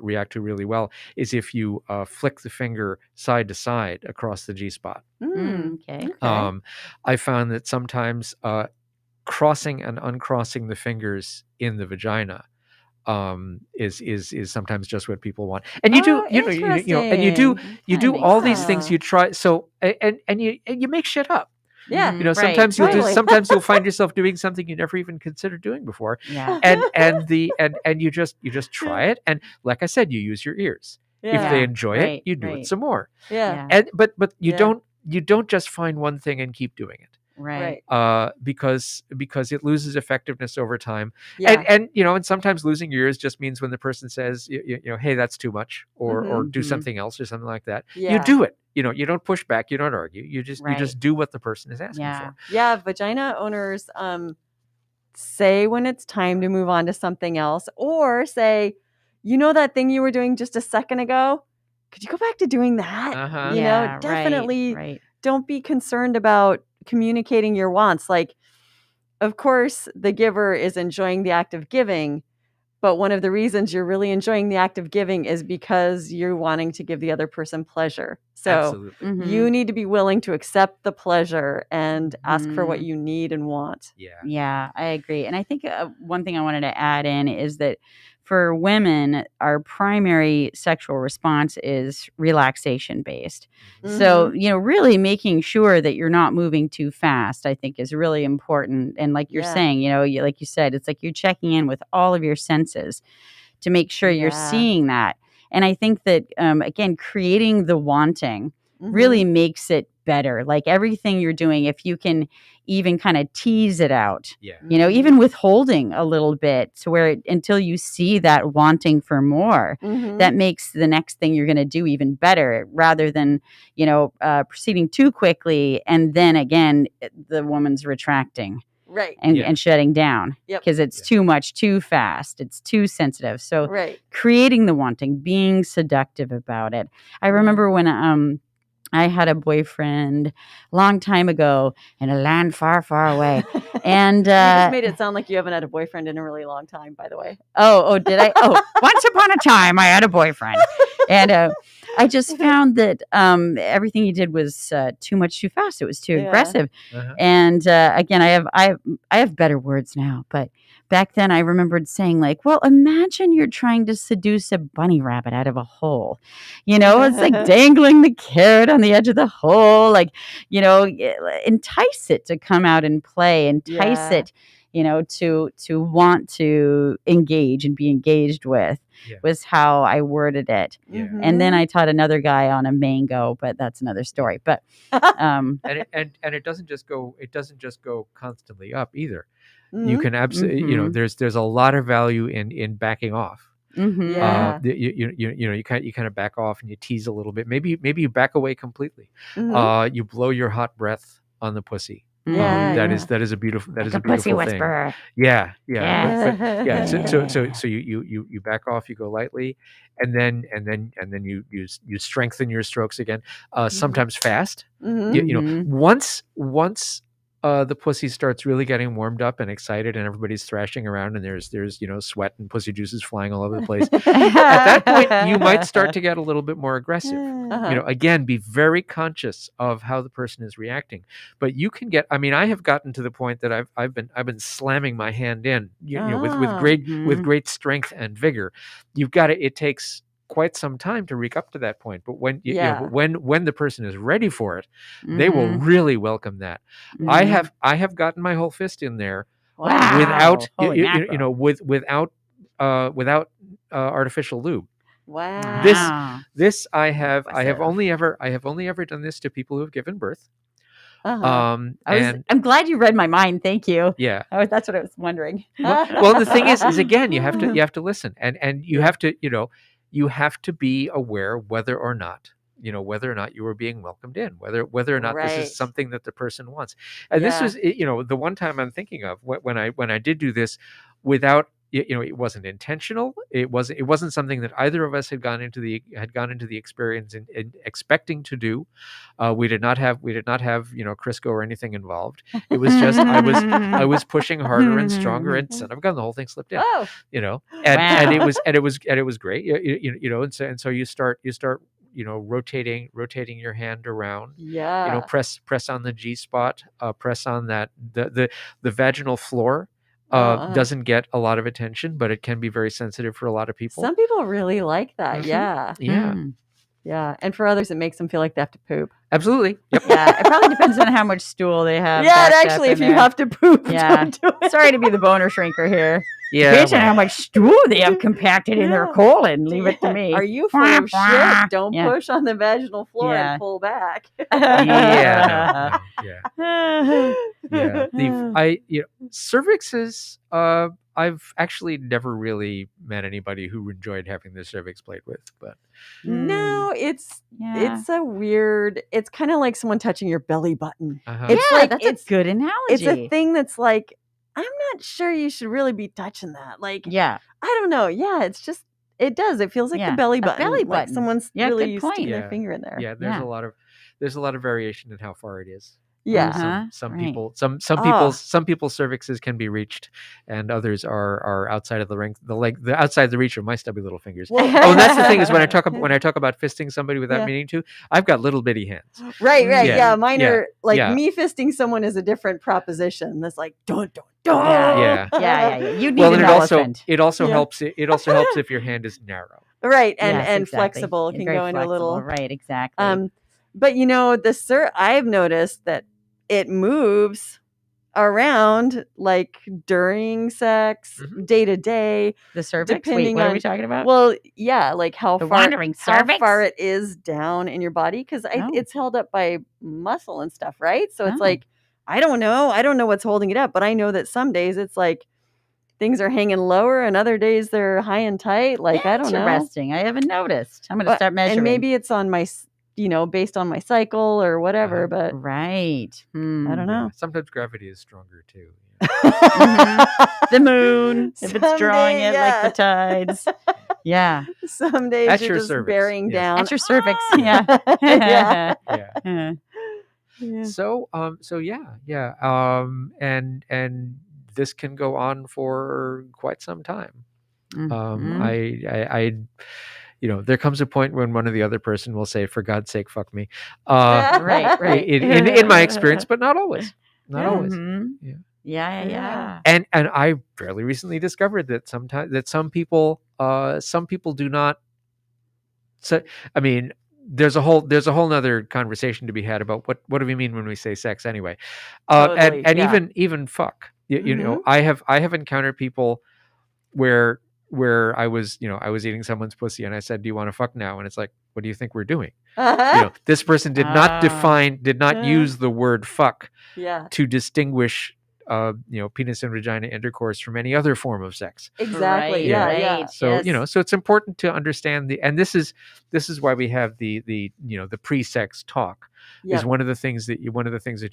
Speaker 5: react to really well is if you flick the finger side to side across the G spot.
Speaker 4: Mm.
Speaker 3: Okay.
Speaker 4: Okay.
Speaker 5: I found that sometimes crossing and uncrossing the fingers in the vagina is sometimes just what people want. And you do,
Speaker 4: Oh,
Speaker 5: and you do
Speaker 4: interesting.
Speaker 5: all these things.
Speaker 4: Huh.
Speaker 5: You try, so and you make shit up.
Speaker 4: Yeah.
Speaker 3: Mhm. Right.
Speaker 5: Sometimes
Speaker 4: Totally.
Speaker 5: sometimes you'll find yourself doing something you never even considered doing before.
Speaker 3: Yeah.
Speaker 5: And you just try it, and like I said, you use your ears. If they
Speaker 4: Yeah.
Speaker 5: enjoy it,
Speaker 3: Right.
Speaker 5: you do it
Speaker 3: Right.
Speaker 5: some more.
Speaker 4: Yeah.
Speaker 5: And but you
Speaker 4: Yeah.
Speaker 5: don't just find one thing and keep doing it.
Speaker 3: Right.
Speaker 5: Because it loses effectiveness over time.
Speaker 4: Yeah.
Speaker 5: And sometimes losing your ears just means when the person says, hey, that's too much, or do
Speaker 3: Mhm.
Speaker 5: something else or something like that. You
Speaker 4: Yeah.
Speaker 5: do it. You don't push back, you don't argue. You
Speaker 3: Right.
Speaker 5: just do what the person is asking
Speaker 3: Yeah.
Speaker 5: for.
Speaker 4: Yeah. Vagina owners say when it's time to move on to something else, or say, that thing you were doing just a second ago, could you go back to doing that?
Speaker 5: Uh-huh.
Speaker 3: Yeah.
Speaker 4: Definitely
Speaker 3: Right.
Speaker 4: don't be concerned about communicating your wants. Like, of course, the giver is enjoying the act of giving, But one of the reasons you're really enjoying the act of giving is because you're wanting to give the other person pleasure. So
Speaker 5: Absolutely.
Speaker 3: Mhm.
Speaker 4: you need to be willing to accept the pleasure and ask for what
Speaker 3: Mhm.
Speaker 4: you need and want.
Speaker 5: Yeah.
Speaker 3: Yeah, I agree. And I think one thing I wanted to add in is that for women, our primary sexual response is relaxation based. So, really making sure that you're not moving too fast, I think is really important. And like you're
Speaker 4: Yeah.
Speaker 3: saying, like you said, it's like you're checking in with all of your senses to make sure you're
Speaker 4: Yeah.
Speaker 3: seeing that. And I think that, again, creating the wanting
Speaker 4: Mhm.
Speaker 3: really makes it better. Like everything you're doing, if you can even kind of tease it out,
Speaker 5: Yeah.
Speaker 3: even withholding a little bit to where until you see that wanting for more,
Speaker 4: Mhm.
Speaker 3: that makes the next thing you're going to do even better rather than, proceeding too quickly. And then again, the woman's retracting
Speaker 4: Right.
Speaker 3: and,
Speaker 5: Yeah.
Speaker 3: and shutting down
Speaker 4: Yep.
Speaker 3: because it's
Speaker 5: Yeah.
Speaker 3: too much, too fast. It's too sensitive. So
Speaker 4: Right.
Speaker 3: creating the wanting, being seductive about it. I remember when I had a boyfriend a long time ago in a land far, far away. And
Speaker 4: You just made it sound like you haven't had a boyfriend in a really long time, by the way.
Speaker 3: did I? Once upon a time, I had a boyfriend. And I just found that everything he did was too much, too fast. It was too
Speaker 4: Yeah.
Speaker 3: aggressive.
Speaker 5: Uh-huh.
Speaker 3: And again, I have better words now, but back then I remembered saying like, well, imagine you're trying to seduce a bunny rabbit out of a hole. It's like dangling the carrot on the edge of the hole, like, entice it to come out and play, entice
Speaker 4: Yeah.
Speaker 3: it, to want to engage and be engaged with
Speaker 5: Yeah.
Speaker 3: was how I worded it.
Speaker 5: Yeah.
Speaker 4: Mhm.
Speaker 3: And then I taught another guy on a mango, but that's another story. But
Speaker 5: And it doesn't just go constantly up either. You
Speaker 4: Mhm.
Speaker 5: can absolutely,
Speaker 3: Mhm.
Speaker 5: there's a lot of value in backing off.
Speaker 3: mhm.
Speaker 4: Yeah.
Speaker 5: You kind of back off and you tease a little bit. Maybe you back away completely.
Speaker 4: Mhm.
Speaker 5: You blow your hot breath on the pussy.
Speaker 4: Yeah,
Speaker 5: That
Speaker 4: yeah.
Speaker 5: is a beautiful
Speaker 3: Like a pussy
Speaker 5: thing.
Speaker 3: whisperer.
Speaker 5: Yeah.
Speaker 3: Yeah.
Speaker 5: But yeah. So you back off. You go lightly, and then you strengthen your strokes again. Sometimes fast.
Speaker 4: Mhm.
Speaker 3: Mhm.
Speaker 5: Once the pussy starts really getting warmed up and excited, and everybody's thrashing around, and there's sweat and pussy juices flying all over the place. At that point, you might start to get a little bit more aggressive.
Speaker 4: Uh-huh.
Speaker 5: Again, be very conscious of how the person is reacting. But you can get. I mean, I have gotten to the point that I've been slamming my hand in, with
Speaker 3: Mhm.
Speaker 5: great strength and vigor. You've got it. It takes quite some time to reach up to that point. But when
Speaker 4: Yeah.
Speaker 5: when the person is ready for it, they will
Speaker 3: Mhm.
Speaker 5: really welcome that.
Speaker 3: Mhm.
Speaker 5: I have gotten my whole fist in there
Speaker 3: Wow.
Speaker 5: without
Speaker 3: Holy mackerel.
Speaker 5: without artificial lube.
Speaker 4: Wow.
Speaker 3: Wow.
Speaker 5: This I have
Speaker 3: Impressive.
Speaker 5: only ever done this to people who have given birth.
Speaker 4: Uh-huh.
Speaker 3: I'm glad you read my mind. Thank you.
Speaker 5: Yeah.
Speaker 3: That's what I was wondering.
Speaker 5: Well, the thing is again, you have to listen, and you have to you have to be aware whether or not you are being welcomed in, whether or not this
Speaker 4: Right.
Speaker 5: is something that the person wants. And this
Speaker 4: Yeah.
Speaker 5: was the one time I'm thinking of when I did do this without it wasn't intentional. It wasn't something that either of us had gone into the experience in expecting to do. We did not have Crisco or anything involved. It was just I was pushing harder and stronger, and son of a gun, the whole thing slipped in.
Speaker 4: Oh.
Speaker 5: And
Speaker 3: Wow.
Speaker 5: it was great. And so you start rotating your hand around.
Speaker 4: Yeah.
Speaker 5: Press on the G spot. Press on that the vaginal floor.
Speaker 4: Uh-huh.
Speaker 5: Doesn't get a lot of attention, but it can be very sensitive for a lot of people.
Speaker 4: Some people really like that.
Speaker 5: Mhm.
Speaker 4: Yeah.
Speaker 5: Yeah,
Speaker 3: Mm.
Speaker 4: Yeah. And for others, it makes them feel like they have to poop.
Speaker 5: absolutely. Yep.
Speaker 3: Yeah, it probably depends on how much stool they have.
Speaker 4: Yeah,
Speaker 3: backed up
Speaker 4: actually,
Speaker 3: in
Speaker 4: if you
Speaker 3: there.
Speaker 4: have to poop,
Speaker 3: Yeah.
Speaker 4: don't do it.
Speaker 3: Sorry to be the boner shrinker here.
Speaker 5: Yeah.
Speaker 3: Depends on
Speaker 5: well,
Speaker 3: how much stool they have compacted in their
Speaker 4: Yeah.
Speaker 3: colon. Leave it to me.
Speaker 4: Are you full of shit? Don't
Speaker 3: Yeah.
Speaker 4: push on the vaginal floor
Speaker 3: Yeah.
Speaker 4: and pull back.
Speaker 5: yeah. No, yeah. Yeah. Cervixes. I've actually never really met anybody who enjoyed having their cervix played with, but
Speaker 4: No, it's
Speaker 3: Yeah.
Speaker 4: a weird. It's kind of like someone touching your belly button.
Speaker 5: uh-huh.
Speaker 4: It's
Speaker 3: Yeah,
Speaker 4: like
Speaker 3: that's
Speaker 4: it's
Speaker 3: a good analogy.
Speaker 4: it's a thing that's like I'm not sure you should really be touching that. Like
Speaker 3: Yeah.
Speaker 4: I don't know. Yeah, it's just it does. It feels like
Speaker 3: Yeah,
Speaker 4: the belly
Speaker 3: a
Speaker 4: button.
Speaker 3: belly
Speaker 4: Like
Speaker 3: button.
Speaker 4: someone's
Speaker 3: Yeah,
Speaker 4: really
Speaker 3: good point.
Speaker 4: sticking
Speaker 5: Yeah.
Speaker 4: their finger in there.
Speaker 5: Yeah, there's
Speaker 3: Yeah.
Speaker 5: a lot of variation in how far it is.
Speaker 4: Yeah.
Speaker 5: Some
Speaker 3: Right.
Speaker 5: people some people's cervixes can be reached, and others are outside of the outside the reach of my stubby little fingers.
Speaker 4: Well,
Speaker 5: Oh, and that's the thing is when I talk about fisting somebody without
Speaker 4: Yeah.
Speaker 5: meaning to, I've got little bitty hands.
Speaker 4: right.
Speaker 5: Yeah.
Speaker 4: Yeah. Mine
Speaker 5: Yeah.
Speaker 4: are like
Speaker 5: Yeah.
Speaker 4: me fisting someone is a different proposition. That's like, dun, dun, dun.
Speaker 5: Yeah.
Speaker 3: Yeah. You need
Speaker 5: Well,
Speaker 3: an
Speaker 5: and
Speaker 3: elephant.
Speaker 5: it also
Speaker 4: Yeah.
Speaker 5: helps if your hand is narrow.
Speaker 4: Right. And
Speaker 3: Yes,
Speaker 4: and
Speaker 3: exactly.
Speaker 4: flexible
Speaker 3: And
Speaker 4: can
Speaker 3: very
Speaker 4: go into a
Speaker 3: flexible.
Speaker 4: little.
Speaker 3: Right, exactly.
Speaker 4: But I've noticed that it moves around like during sex,
Speaker 5: Mhm.
Speaker 4: day to day.
Speaker 3: The cervix. Wait,
Speaker 4: depending
Speaker 3: what are
Speaker 4: on-
Speaker 3: we talking about?
Speaker 4: Well, yeah, like how
Speaker 3: The
Speaker 4: far
Speaker 3: wandering
Speaker 4: how
Speaker 3: cervix?
Speaker 4: far it is down in your body because
Speaker 3: Oh.
Speaker 4: it's held up by muscle and stuff, right? So it's
Speaker 3: Oh.
Speaker 4: like I don't know what's holding it up, but I know that some days it's like things are hanging lower, and other days they're high and tight. Like I don't know.
Speaker 3: Interesting. I haven't noticed. I'm going to start measuring.
Speaker 4: And maybe it's on my, based on my cycle or whatever. But
Speaker 3: Right.
Speaker 4: I don't know.
Speaker 5: Sometimes gravity is stronger too.
Speaker 3: The moon, if it's drawing
Speaker 4: Someday,
Speaker 3: it like the tides. Yeah.
Speaker 4: Some days
Speaker 5: At
Speaker 4: you're
Speaker 5: your
Speaker 4: just
Speaker 5: cervix,
Speaker 4: bearing
Speaker 5: yes.
Speaker 4: down.
Speaker 3: At your cervix. Yeah.
Speaker 4: Yeah.
Speaker 5: Yeah.
Speaker 4: Yeah.
Speaker 5: So and this can go on for quite some time.
Speaker 3: Mhm.
Speaker 5: I there comes a point when one or the other person will say, "For God's sake, fuck me."
Speaker 3: Right.
Speaker 5: In my experience, but not always. Not
Speaker 4: Yeah.
Speaker 5: always.
Speaker 3: Mhm.
Speaker 5: Yeah.
Speaker 3: Yeah.
Speaker 5: And I fairly recently discovered that some people do not. So I mean, there's a whole nother conversation to be had about what do we mean when we say sex anyway,
Speaker 4: Totally,
Speaker 5: and
Speaker 4: yeah.
Speaker 5: even fuck. You know, I have encountered people where I was eating someone's pussy and I said, "Do you want to fuck now?" And it's like, "What do you think we're doing?" This person did not use the word fuck
Speaker 4: Yeah.
Speaker 5: to distinguish penis and vagina intercourse from any other form of sex.
Speaker 4: Exactly.
Speaker 3: Right,
Speaker 4: Yeah.
Speaker 3: right.
Speaker 4: Yeah.
Speaker 5: So
Speaker 3: Yes.
Speaker 5: so it's important to understand and this is why we have the pre-sex talk. Is
Speaker 4: Yep.
Speaker 5: one of the things that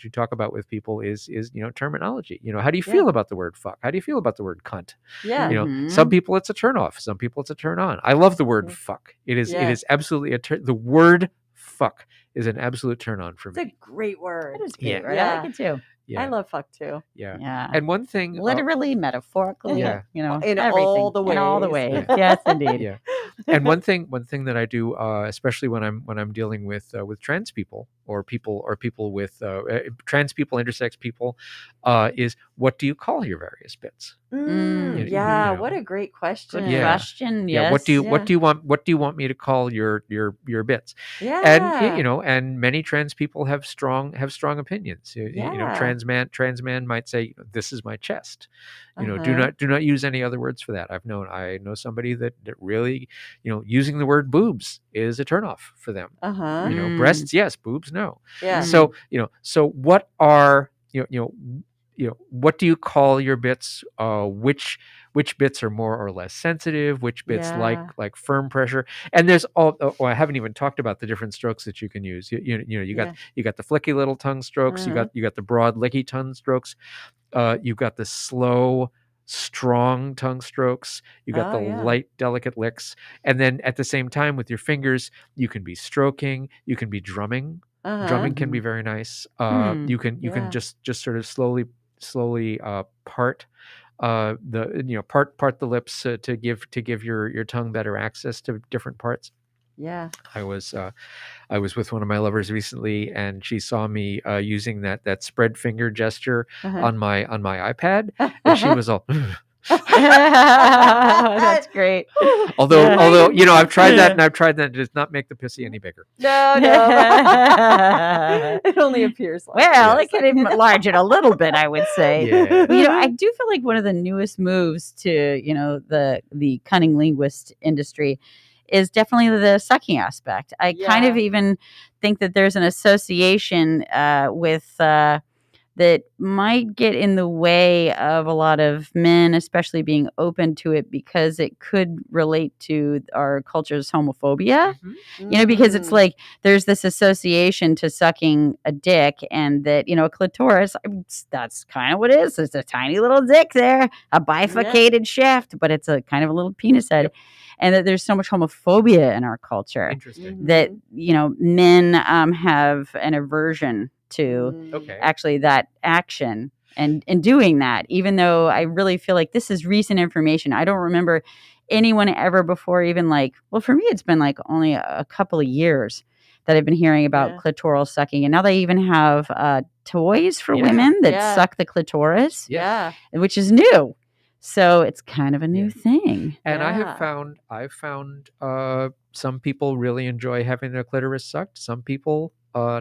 Speaker 5: you talk about with people is terminology. How do you feel about the word fuck? How do you feel about the word cunt?
Speaker 4: Yeah.
Speaker 3: Mhm.
Speaker 5: Some people it's a turn off. Some people it's a turn on. I love the word fuck. It is absolutely the word fuck is an absolute turn on for
Speaker 4: It's
Speaker 5: me.
Speaker 4: a great word.
Speaker 3: That is great,
Speaker 5: Yeah.
Speaker 3: right?
Speaker 4: Yeah.
Speaker 3: I like it too.
Speaker 5: Yeah.
Speaker 4: I love fuck too.
Speaker 5: Yeah.
Speaker 3: Yeah.
Speaker 5: And one thing
Speaker 3: Literally, metaphorically,
Speaker 5: Yeah.
Speaker 4: In
Speaker 3: everything.
Speaker 4: all the
Speaker 3: In all the
Speaker 4: ways.
Speaker 3: ways.
Speaker 5: Yeah.
Speaker 3: Yes, indeed.
Speaker 5: Yeah. And one thing that I do, especially when I'm dealing with trans people or people with trans people, intersex people, is what do you call your various bits?
Speaker 4: Yeah. What a great question.
Speaker 3: Good
Speaker 5: Yeah.
Speaker 3: question. Yes.
Speaker 5: Yeah. What do you want me to call your bits?
Speaker 4: Yeah.
Speaker 5: And and many trans people have strong opinions. Trans man might say, "This is my chest." Do not use any other words for that. I know somebody that really, using the word boobs is a turnoff for them. Breasts, yes, boobs, no.
Speaker 4: Yeah.
Speaker 5: So what are what do you call your bits? Which bits are more or less sensitive? Which bits
Speaker 4: Yeah.
Speaker 5: like firm pressure? And there's I haven't even talked about the different strokes that you can use. You got the flicky little tongue strokes. You got the broad licky tongue strokes. You've got the slow, strong tongue strokes. You got the light, delicate licks. And then at the same time with your fingers, you can be stroking. You can be drumming. Drumming can be very nice. You can just sort of slowly part part the lips to give your tongue better access to different parts.
Speaker 4: Yeah.
Speaker 5: I was with one of my lovers recently, and she saw me using that spread finger gesture on my iPad, and she was all.
Speaker 3: That's great.
Speaker 5: Although I've tried that, and it does not make the pussy any bigger.
Speaker 4: No. It only appears like
Speaker 3: Well, it could enlarge it a little bit, I would say.
Speaker 5: Yeah.
Speaker 3: But, I do feel like one of the newest moves to, the cunnilingus industry is definitely the sucking aspect. I kind of even think that there's an association with that might get in the way of a lot of men, especially being open to it, because it could relate to our culture's homophobia. Because it's like there's this association to sucking a dick, and that, a clitoris, that's kind of what it is. It's a tiny little dick there, a bifurcated shaft, but it's a kind of a little penis head. And that there's so much homophobia in our culture
Speaker 5: Interesting.
Speaker 3: that, men have an aversion to
Speaker 5: Okay.
Speaker 3: actually that action and doing that, even though I really feel like this is recent information. I don't remember anyone ever before, even like, well, for me, it's been like only a couple of years that I've been hearing about
Speaker 4: Yeah.
Speaker 3: clitoral sucking. And now they even have toys for
Speaker 5: Yeah.
Speaker 3: women that
Speaker 4: Yeah.
Speaker 3: suck the clitoris,
Speaker 4: Yeah.
Speaker 3: which is new. So it's kind of a new
Speaker 5: Yeah.
Speaker 3: thing.
Speaker 5: And
Speaker 4: Yeah.
Speaker 5: I've found some people really enjoy having their clitoris sucked. Some people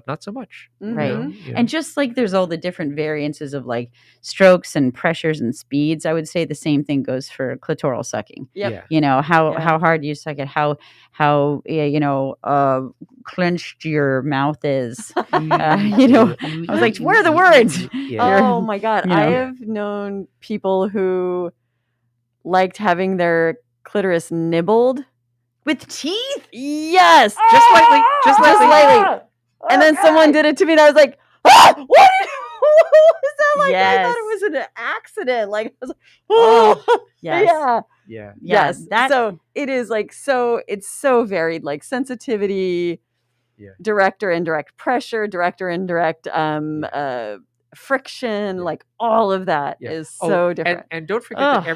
Speaker 5: not so much.
Speaker 3: Right.
Speaker 4: Mhm.
Speaker 3: And just like there's all the different variances of like strokes and pressures and speeds, I would say the same thing goes for clitoral sucking.
Speaker 4: Yep.
Speaker 5: Yeah.
Speaker 3: You know, how
Speaker 4: Yeah.
Speaker 3: hard you suck it, how clenched your mouth is. You know, I was like, where are the words?
Speaker 5: Yeah.
Speaker 4: Oh my God.
Speaker 3: you know.
Speaker 4: I have known people who liked having their clitoris nibbled.
Speaker 3: With teeth?
Speaker 4: Yes.
Speaker 5: Just lightly. Just
Speaker 4: Just
Speaker 5: lightly.
Speaker 4: lightly. And then someone did it to me and I was like, what? What was that like? I thought
Speaker 3: Yes.
Speaker 4: it was an accident. Like, I was like,
Speaker 3: Oh,
Speaker 4: oh,
Speaker 3: yes.
Speaker 4: yeah.
Speaker 5: Yeah.
Speaker 3: Yeah,
Speaker 4: Yes.
Speaker 3: that-
Speaker 4: So it is like, it's so varied, like sensitivity,
Speaker 5: Yeah.
Speaker 4: direct or indirect pressure, direct or indirect friction,
Speaker 5: Yeah.
Speaker 4: like all of that is
Speaker 5: Yeah.
Speaker 4: so different.
Speaker 5: And don't forget
Speaker 3: Ugh.
Speaker 5: that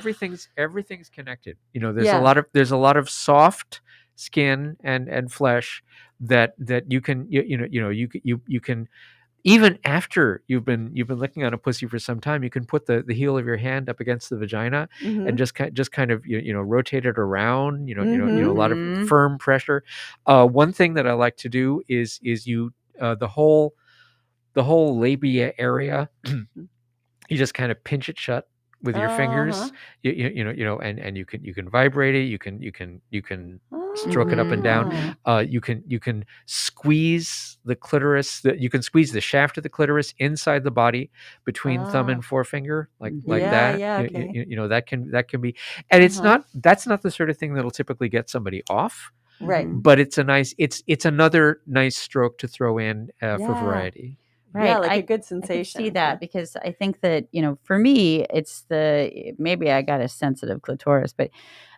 Speaker 5: everything's connected. You know, there's
Speaker 4: Yeah.
Speaker 5: a lot of soft skin and flesh that you can you can, even after you've been licking on a pussy for some time, you can put the heel of your hand up against the vagina
Speaker 4: Mhm.
Speaker 5: and just kind of rotate it around. A lot of
Speaker 3: Mhm.
Speaker 5: firm pressure. One thing that I like to do is you the whole labia area. You just kind of pinch it shut with your fingers.
Speaker 4: Uh-huh.
Speaker 5: And you can vibrate it. You can stroke it up and down.
Speaker 4: Ah.
Speaker 5: You can squeeze the clitoris. You can squeeze the shaft of the clitoris inside the body between thumb and forefinger, like
Speaker 4: Yeah,
Speaker 5: that.
Speaker 4: yeah, okay.
Speaker 5: That can be, and it's
Speaker 4: Uh-huh.
Speaker 5: that's not the sort of thing that'll typically get somebody off.
Speaker 4: Right.
Speaker 5: But it's another nice stroke to throw in for
Speaker 4: Yeah.
Speaker 5: variety.
Speaker 3: Right.
Speaker 4: Yeah, like
Speaker 3: I-
Speaker 4: a good
Speaker 3: I
Speaker 4: sensation.
Speaker 3: can see that because I think that, for me, it's maybe I got a sensitive clitoris, but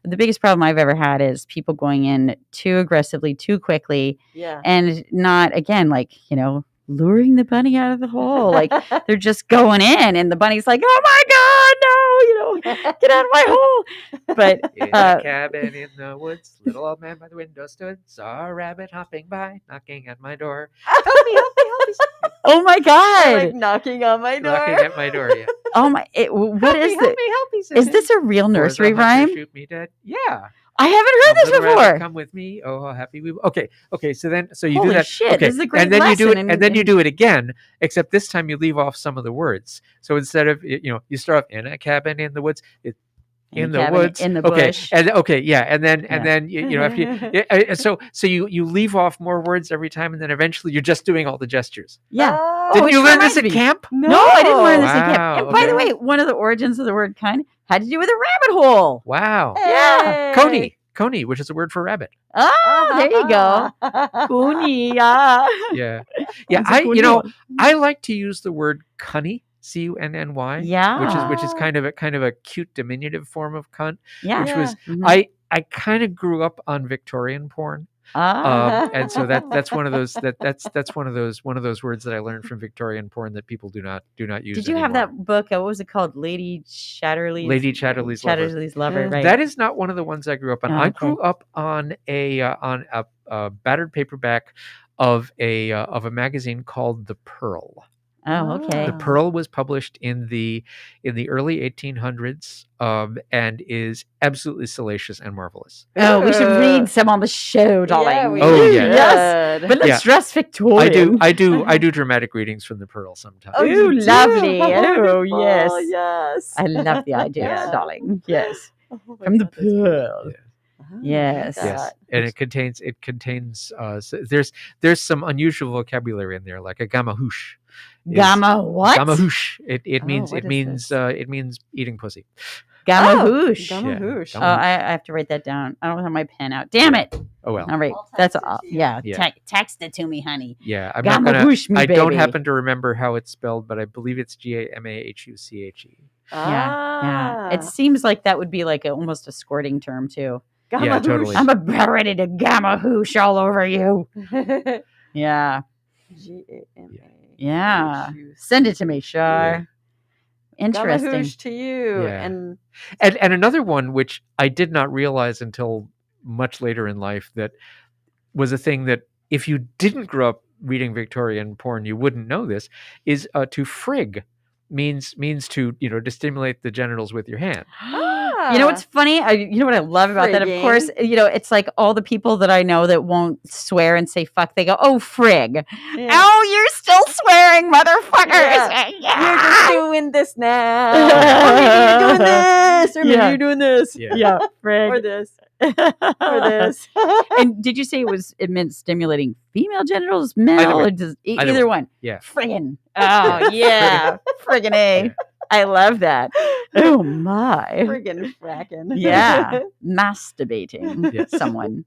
Speaker 3: the biggest problem I've ever had is people going in too aggressively, too quickly,
Speaker 4: Yeah.
Speaker 3: and not, again, like, luring the bunny out of the hole. Like they're just going in and the bunny's like, oh my God, no, get out of my hole. But
Speaker 5: In a cabin in the woods, little old man by the window stood, saw a rabbit hopping by, knocking at my door. Help me, help me, help me.
Speaker 3: oh my
Speaker 4: Or,
Speaker 3: God.
Speaker 4: like knocking on my door.
Speaker 5: Knocking at my door, yeah.
Speaker 3: Oh my, what is
Speaker 5: help
Speaker 3: it?
Speaker 5: me, help me, said
Speaker 3: Is
Speaker 5: he.
Speaker 3: this a real
Speaker 5: Or the
Speaker 3: nursery
Speaker 5: hunter
Speaker 3: rhyme?
Speaker 5: Shoot me dead. Yeah.
Speaker 3: I haven't heard
Speaker 5: Come,
Speaker 3: this
Speaker 5: little rabbit,
Speaker 3: before.
Speaker 5: come with me. Oh, how happy we. Okay. So you
Speaker 3: Holy
Speaker 5: do that.
Speaker 3: shit,
Speaker 5: Okay.
Speaker 3: this is a great
Speaker 5: and then you do it,
Speaker 3: lesson
Speaker 5: and then you
Speaker 3: in-
Speaker 5: do it again. Except this time you leave off some of the words. So instead of you start off in a cabin in the woods. In the
Speaker 3: cabin,
Speaker 5: woods,
Speaker 3: in the
Speaker 5: okay,
Speaker 3: bush.
Speaker 5: and then
Speaker 3: Yeah.
Speaker 5: if you so you leave off more words every time, and then eventually you're just doing all the gestures.
Speaker 3: Yeah.
Speaker 4: Oh,
Speaker 5: Didn't
Speaker 3: it
Speaker 5: you learn this
Speaker 3: reminds
Speaker 5: at
Speaker 3: me.
Speaker 5: camp?
Speaker 3: No, I didn't learn this in camp.
Speaker 5: Wow,
Speaker 3: And by the
Speaker 5: okay.
Speaker 3: way, one of the origins of the word "cunt" had to do with a rabbit hole.
Speaker 5: Wow,
Speaker 3: Yeah.
Speaker 5: coney, which is a word for rabbit.
Speaker 3: Oh, there you go. Cooney, yeah.
Speaker 5: Yeah,
Speaker 3: It's a cool one.
Speaker 5: I like to use the word cunny, cunny,
Speaker 3: Yeah.
Speaker 5: which is kind of a cute diminutive form of cunt.
Speaker 3: Yeah.
Speaker 5: Which was
Speaker 3: Mhm.
Speaker 5: I kind of grew up on Victorian porn.
Speaker 3: Ah.
Speaker 5: And so that's one of those that's one of those words that I learned from Victorian porn that people do not use.
Speaker 3: Did you have
Speaker 5: anymore.
Speaker 3: that book? What was it called? Lady Chatterley's
Speaker 5: Chatterley's Lover.
Speaker 3: Lover, right?
Speaker 5: That is not one of the ones I grew up on.
Speaker 3: Oh,
Speaker 5: I
Speaker 3: okay.
Speaker 5: grew up on a battered paperback of a magazine called The Pearl.
Speaker 3: Oh, okay.
Speaker 5: The Pearl was published in the early 1800s and is absolutely salacious and marvelous.
Speaker 3: Oh, we should read some on the show, darling.
Speaker 4: Yeah, we
Speaker 5: Oh,
Speaker 4: should.
Speaker 5: yeah.
Speaker 3: Yes. But let's
Speaker 5: Yeah.
Speaker 3: dress Victorian.
Speaker 5: I do dramatic readings from The Pearl sometimes.
Speaker 3: Oh,
Speaker 4: you do?
Speaker 3: lovely. Oh,
Speaker 4: Wonderful,
Speaker 3: yes.
Speaker 4: Yes.
Speaker 3: I love the idea,
Speaker 4: Yeah.
Speaker 3: darling. Yes.
Speaker 4: Oh my
Speaker 3: From the
Speaker 4: God, that's great.
Speaker 3: Pearl.
Speaker 5: Yeah.
Speaker 4: Oh,
Speaker 3: Yes.
Speaker 4: look at
Speaker 5: Yes,
Speaker 4: that.
Speaker 5: and it contains there's some unusual vocabulary in there, like a gamahoosh.
Speaker 3: Gamma what?
Speaker 5: Gamahoosh. It means
Speaker 4: what
Speaker 5: it
Speaker 4: is
Speaker 5: means
Speaker 4: this?
Speaker 5: it means eating pussy.
Speaker 3: Gamma
Speaker 4: Oh,
Speaker 3: hoosh.
Speaker 4: Gamma
Speaker 5: Yeah.
Speaker 4: hoosh.
Speaker 3: Oh, I have to write that down. I don't have my pen out. Damn it.
Speaker 5: Oh well.
Speaker 3: All right.
Speaker 1: I'll
Speaker 3: That's
Speaker 1: text it
Speaker 3: all.
Speaker 1: to you.
Speaker 3: Yeah.
Speaker 5: Yeah.
Speaker 3: Text it to me, honey.
Speaker 5: Yeah, I'm not
Speaker 3: Gamma
Speaker 5: gonna.
Speaker 3: hoosh me,
Speaker 5: I don't
Speaker 3: baby.
Speaker 5: happen to remember how it's spelled, but I believe it's GAMAHUCHE.
Speaker 3: Yeah. It seems like that would be like almost a squirting term too.
Speaker 4: Gamma
Speaker 5: Yeah,
Speaker 4: hoosh.
Speaker 5: totally.
Speaker 3: I'm about ready to gamma hoosh all over you. Yeah.
Speaker 4: Gamma.
Speaker 3: Yeah.
Speaker 4: Hoosh.
Speaker 3: Send it to me, Shar. Interesting.
Speaker 4: Gamahoosh to you.
Speaker 5: Yeah.
Speaker 4: And
Speaker 5: And another one which I did not realize until much later in life that was a thing that if you didn't grow up reading Victorian porn, you wouldn't know this, is to frig means to, to stimulate the genitals with your hand.
Speaker 3: You know what's funny? You know what I love about that? Of course, it's like all the people that I know that won't swear and say fuck, they go, oh, frig.
Speaker 4: Yeah.
Speaker 3: Oh, you're still swearing, motherfuckers.
Speaker 4: You're just doing this now. Or maybe you're doing this. Or maybe you're doing this.
Speaker 5: Yeah.
Speaker 3: Frig.
Speaker 4: Or this. Or this.
Speaker 3: And did you say it meant stimulating female genitals, male, or either one?
Speaker 5: Yeah.
Speaker 3: Friggin'. Oh, yeah. Friggin' A.
Speaker 5: Yeah.
Speaker 3: I love that. Oh, my.
Speaker 4: Friggin' fracking.
Speaker 3: Yeah. Masturbating
Speaker 5: Yes.
Speaker 3: someone.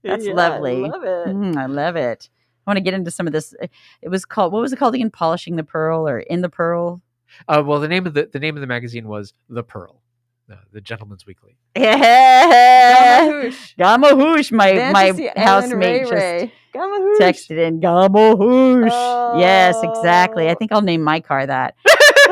Speaker 3: That's
Speaker 4: Yeah,
Speaker 3: lovely.
Speaker 4: I love it.
Speaker 3: I love it. I want to get into some of this. It was called, what was it called again? Polishing the Pearl or In the Pearl?
Speaker 5: Well, the name of the magazine was The Pearl, the Gentleman's Weekly.
Speaker 3: Yeah.
Speaker 4: Gamahoosh.
Speaker 3: Gamahoosh. My
Speaker 4: Fantasy Island
Speaker 3: housemate
Speaker 4: Ray. Gamahoosh.
Speaker 3: just texted in Gamahoosh. Yes, exactly. I
Speaker 4: Oh.
Speaker 3: think I'll name my car that.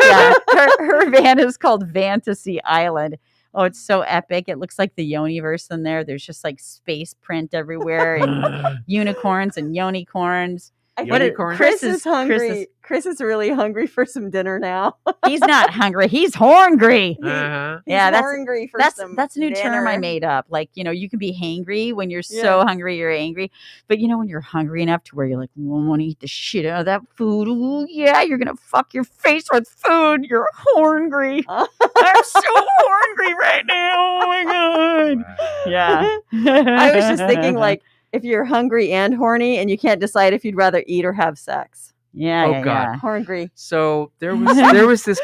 Speaker 3: Yeah. Her van is called Fantasy Island. Oh, it's so epic. It looks like the Yoniverse in there. There's just like space print everywhere and unicorns and yonicorns.
Speaker 5: Unicorns?
Speaker 4: Chris is
Speaker 3: Chris
Speaker 4: hungry. Chris is really hungry for some dinner now.
Speaker 3: He's not hungry. He's horngry.
Speaker 5: Uh-huh.
Speaker 3: Yeah,
Speaker 4: He's hungry for some
Speaker 3: that's a new term I
Speaker 4: dinner.
Speaker 3: made up. Like, you can be hangry when you're so hungry you're angry. But when you're hungry enough to where you're like, well, I want to eat the shit out of that food. Ooh, yeah, you're gonna fuck your face with food. You're horngry. I'm so horngry right now. Oh my god.
Speaker 5: Wow.
Speaker 3: Yeah.
Speaker 4: I was just thinking, like, if you're hungry and horny and you can't decide if you'd rather eat or have sex.
Speaker 3: Yeah.
Speaker 5: Oh,
Speaker 3: yeah,
Speaker 5: God.
Speaker 4: Hungry.
Speaker 5: So there was this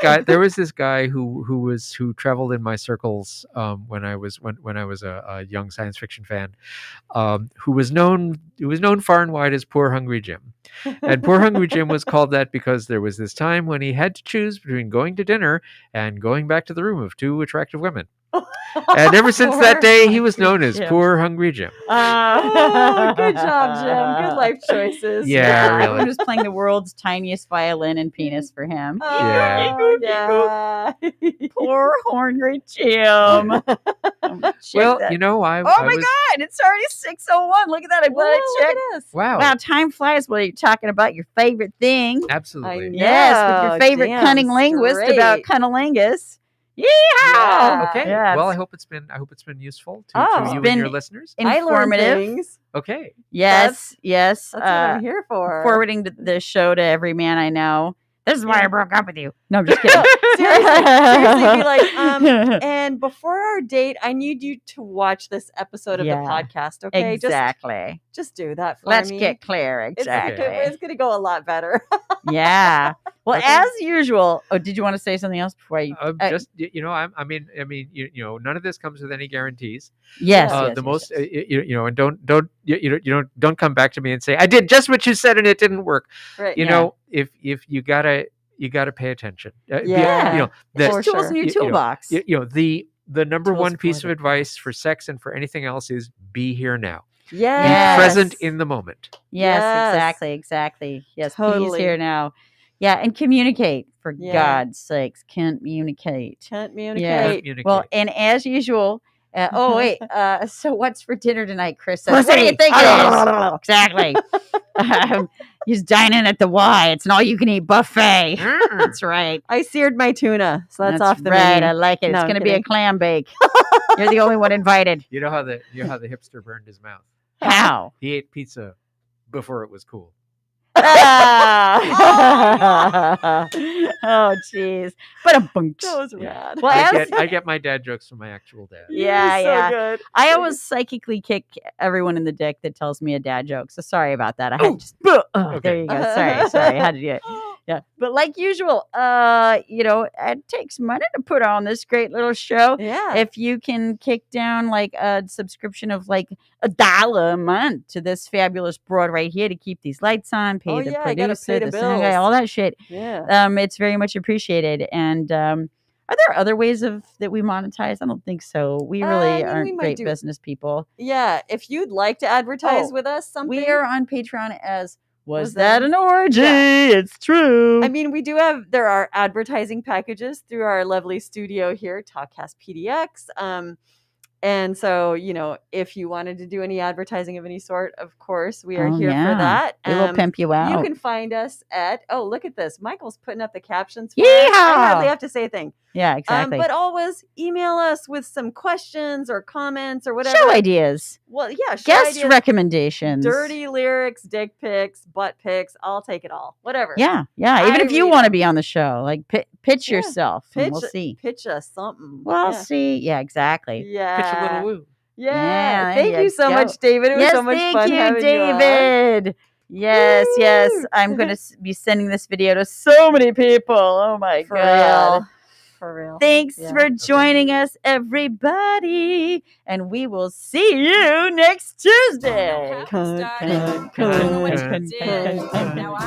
Speaker 5: guy who traveled in my circles when I was a young science fiction fan, who was known far and wide as Poor Hungry Jim. And Poor Hungry Jim was called that because there was this time when he had to choose between going to dinner and going back to the room of two attractive women. And ever since that day, he was known as
Speaker 3: Jim.
Speaker 5: Poor Hungry Jim.
Speaker 4: Oh, good job, Jim. Good life choices.
Speaker 5: Yeah, really.
Speaker 3: I'm just playing the world's tiniest violin and penis for him.
Speaker 4: Oh, yeah.
Speaker 3: Poor horngry Jim.
Speaker 5: Well,
Speaker 3: that.
Speaker 5: I
Speaker 3: Oh
Speaker 5: I
Speaker 3: my
Speaker 5: was,
Speaker 3: God, it's already 6:01. Look at that. I'm glad I
Speaker 4: Look
Speaker 3: checked.
Speaker 4: at us.
Speaker 5: wow,
Speaker 3: Wow, time flies while you're talking about your favorite thing.
Speaker 5: absolutely.
Speaker 4: know.
Speaker 3: Yes, with your
Speaker 4: Yeah,
Speaker 3: favorite
Speaker 4: damn
Speaker 3: cunning linguist about
Speaker 4: straight.
Speaker 3: cunnilingus.
Speaker 4: Yeah.
Speaker 3: Yeah.
Speaker 5: Okay.
Speaker 3: Yeah,
Speaker 5: Well, I
Speaker 3: it's-
Speaker 5: hope it's been useful to
Speaker 4: Oh.
Speaker 5: you
Speaker 3: It's
Speaker 5: and your
Speaker 3: been-
Speaker 5: listeners.
Speaker 4: I learned
Speaker 3: Informative.
Speaker 4: things.
Speaker 5: Okay.
Speaker 3: Yes.
Speaker 4: That's what I'm here for.
Speaker 3: Forwarding the show to every man I know. This is why I broke up with you. No, I'm just kidding.
Speaker 4: Seriously, be like, and before our date, I need you to watch this episode of
Speaker 3: Yeah.
Speaker 4: the podcast. Okay,
Speaker 3: Exactly.
Speaker 4: just do that for
Speaker 3: Let's
Speaker 4: me.
Speaker 3: get clear.
Speaker 4: It's
Speaker 3: Exactly.
Speaker 4: it's gonna go a lot better.
Speaker 3: Yeah. Well,
Speaker 5: Okay.
Speaker 3: as usual. Oh, did you want to say something else before I?
Speaker 5: Just I mean, none of this comes with any guarantees.
Speaker 3: Yes.
Speaker 4: Yeah.
Speaker 3: yes,
Speaker 5: The
Speaker 3: yes,
Speaker 5: most,
Speaker 3: yes.
Speaker 5: and don't come back to me and say I did just what you said and it didn't work.
Speaker 4: Right.
Speaker 5: You
Speaker 3: Yeah.
Speaker 5: know, if you gotta pay attention.
Speaker 4: Yeah.
Speaker 5: that
Speaker 4: For
Speaker 3: There's tools
Speaker 4: sure.
Speaker 3: in your
Speaker 5: You know,
Speaker 3: toolbox.
Speaker 5: the number
Speaker 3: Tools
Speaker 5: one piece
Speaker 3: for
Speaker 5: of
Speaker 3: the
Speaker 5: advice for sex and for anything else is be here now.
Speaker 4: Yes.
Speaker 5: Be present in the moment.
Speaker 3: Yes,
Speaker 4: Yes.
Speaker 3: exactly. Yes,
Speaker 4: Totally.
Speaker 3: he's here now. Yeah, and communicate, for
Speaker 4: Yeah.
Speaker 3: God's sakes. Communicate.
Speaker 4: Can't
Speaker 3: Yeah.
Speaker 4: communicate.
Speaker 5: Communicate.
Speaker 3: Well, and as usual, so what's for dinner tonight, Chris? Says, what do you
Speaker 4: Pussy.
Speaker 3: think it is? Exactly. He's dining at the Y. It's an all-you-can-eat buffet. That's right.
Speaker 4: I seared my tuna, so that's off the
Speaker 3: right.
Speaker 4: menu.
Speaker 3: I like it.
Speaker 4: No,
Speaker 3: It's
Speaker 4: I'm
Speaker 3: going to be a
Speaker 4: kidding.
Speaker 3: clam bake. You're the only one invited.
Speaker 5: You know how the hipster burned his mouth.
Speaker 3: How?
Speaker 5: He ate pizza before it was cool.
Speaker 3: Oh, jeez. But a bunch.
Speaker 4: That was
Speaker 5: Yeah.
Speaker 4: rad.
Speaker 3: Well, as-
Speaker 5: I get my dad jokes from my actual dad.
Speaker 3: Yeah,
Speaker 4: so
Speaker 3: yeah.
Speaker 4: good.
Speaker 3: I
Speaker 4: So
Speaker 3: always psychically kick everyone in the dick that tells me a dad joke. So sorry about that. I had
Speaker 5: Oh.
Speaker 3: just there
Speaker 5: Okay.
Speaker 3: you go. Sorry. I had to do it. Yeah. But like usual, it takes money to put on this great little show.
Speaker 4: Yeah.
Speaker 3: If you can kick down like a subscription of like $1 a month to this fabulous broad right here to keep these lights on, pay
Speaker 4: Oh,
Speaker 3: the
Speaker 4: yeah, I gotta
Speaker 3: producer,
Speaker 4: pay the
Speaker 3: the sound guy,
Speaker 4: bills.
Speaker 3: all that shit.
Speaker 4: Yeah.
Speaker 3: It's very much appreciated. And are there other ways that we monetize? I don't think so. We really
Speaker 4: I mean,
Speaker 3: aren't
Speaker 4: we might
Speaker 3: great
Speaker 4: do-
Speaker 3: business people.
Speaker 4: Yeah. If you'd like to advertise
Speaker 3: Oh,
Speaker 4: with us, something.
Speaker 3: We are on Patreon as Was that an orgy? Yeah. It's true.
Speaker 4: I mean, there are advertising packages through our lovely studio here, Talkcast PDX. And so, if you wanted to do any advertising of any sort, of course, we are here for that.
Speaker 3: We will pimp you out.
Speaker 4: You can find us at, look at this. Michael's putting up the captions for us. I hardly have to say a thing.
Speaker 3: Yeah, exactly.
Speaker 4: But always email us with some questions or comments or whatever.
Speaker 3: Show ideas.
Speaker 4: Well, yeah.
Speaker 3: Guest recommendations.
Speaker 4: Dirty lyrics, dick pics, butt pics. I'll take it all. Whatever.
Speaker 3: Yeah. Even if you want to be on the show, like pitch yourself. We'll see.
Speaker 4: Pitch us something.
Speaker 3: We'll see. Yeah, exactly.
Speaker 4: Yeah.
Speaker 5: Pitch a little woo.
Speaker 4: Yeah. Thank you so much, David. It was so much fun having you on.
Speaker 3: David. Yes. I'm going to be sending this video to so many people. Oh my God.
Speaker 4: For real.
Speaker 3: Thanks for joining us, everybody. And we will see you next Tuesday.
Speaker 1: Thanks for being a kind.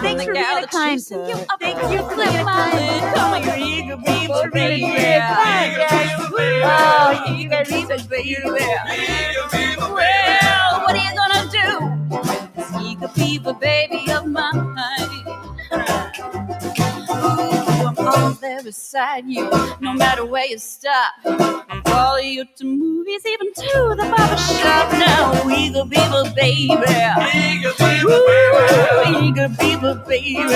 Speaker 1: Thank you for being a kind. Come on, you're eager, baby. Oh, you guys are so baby. Well, what are you gonna do with this eager beaver baby of mine? I'm always there beside you, no matter where you stop. I'll follow you to movies, even to the barber shop. Now, eager beaver baby, eager beaver baby, eager beaver baby.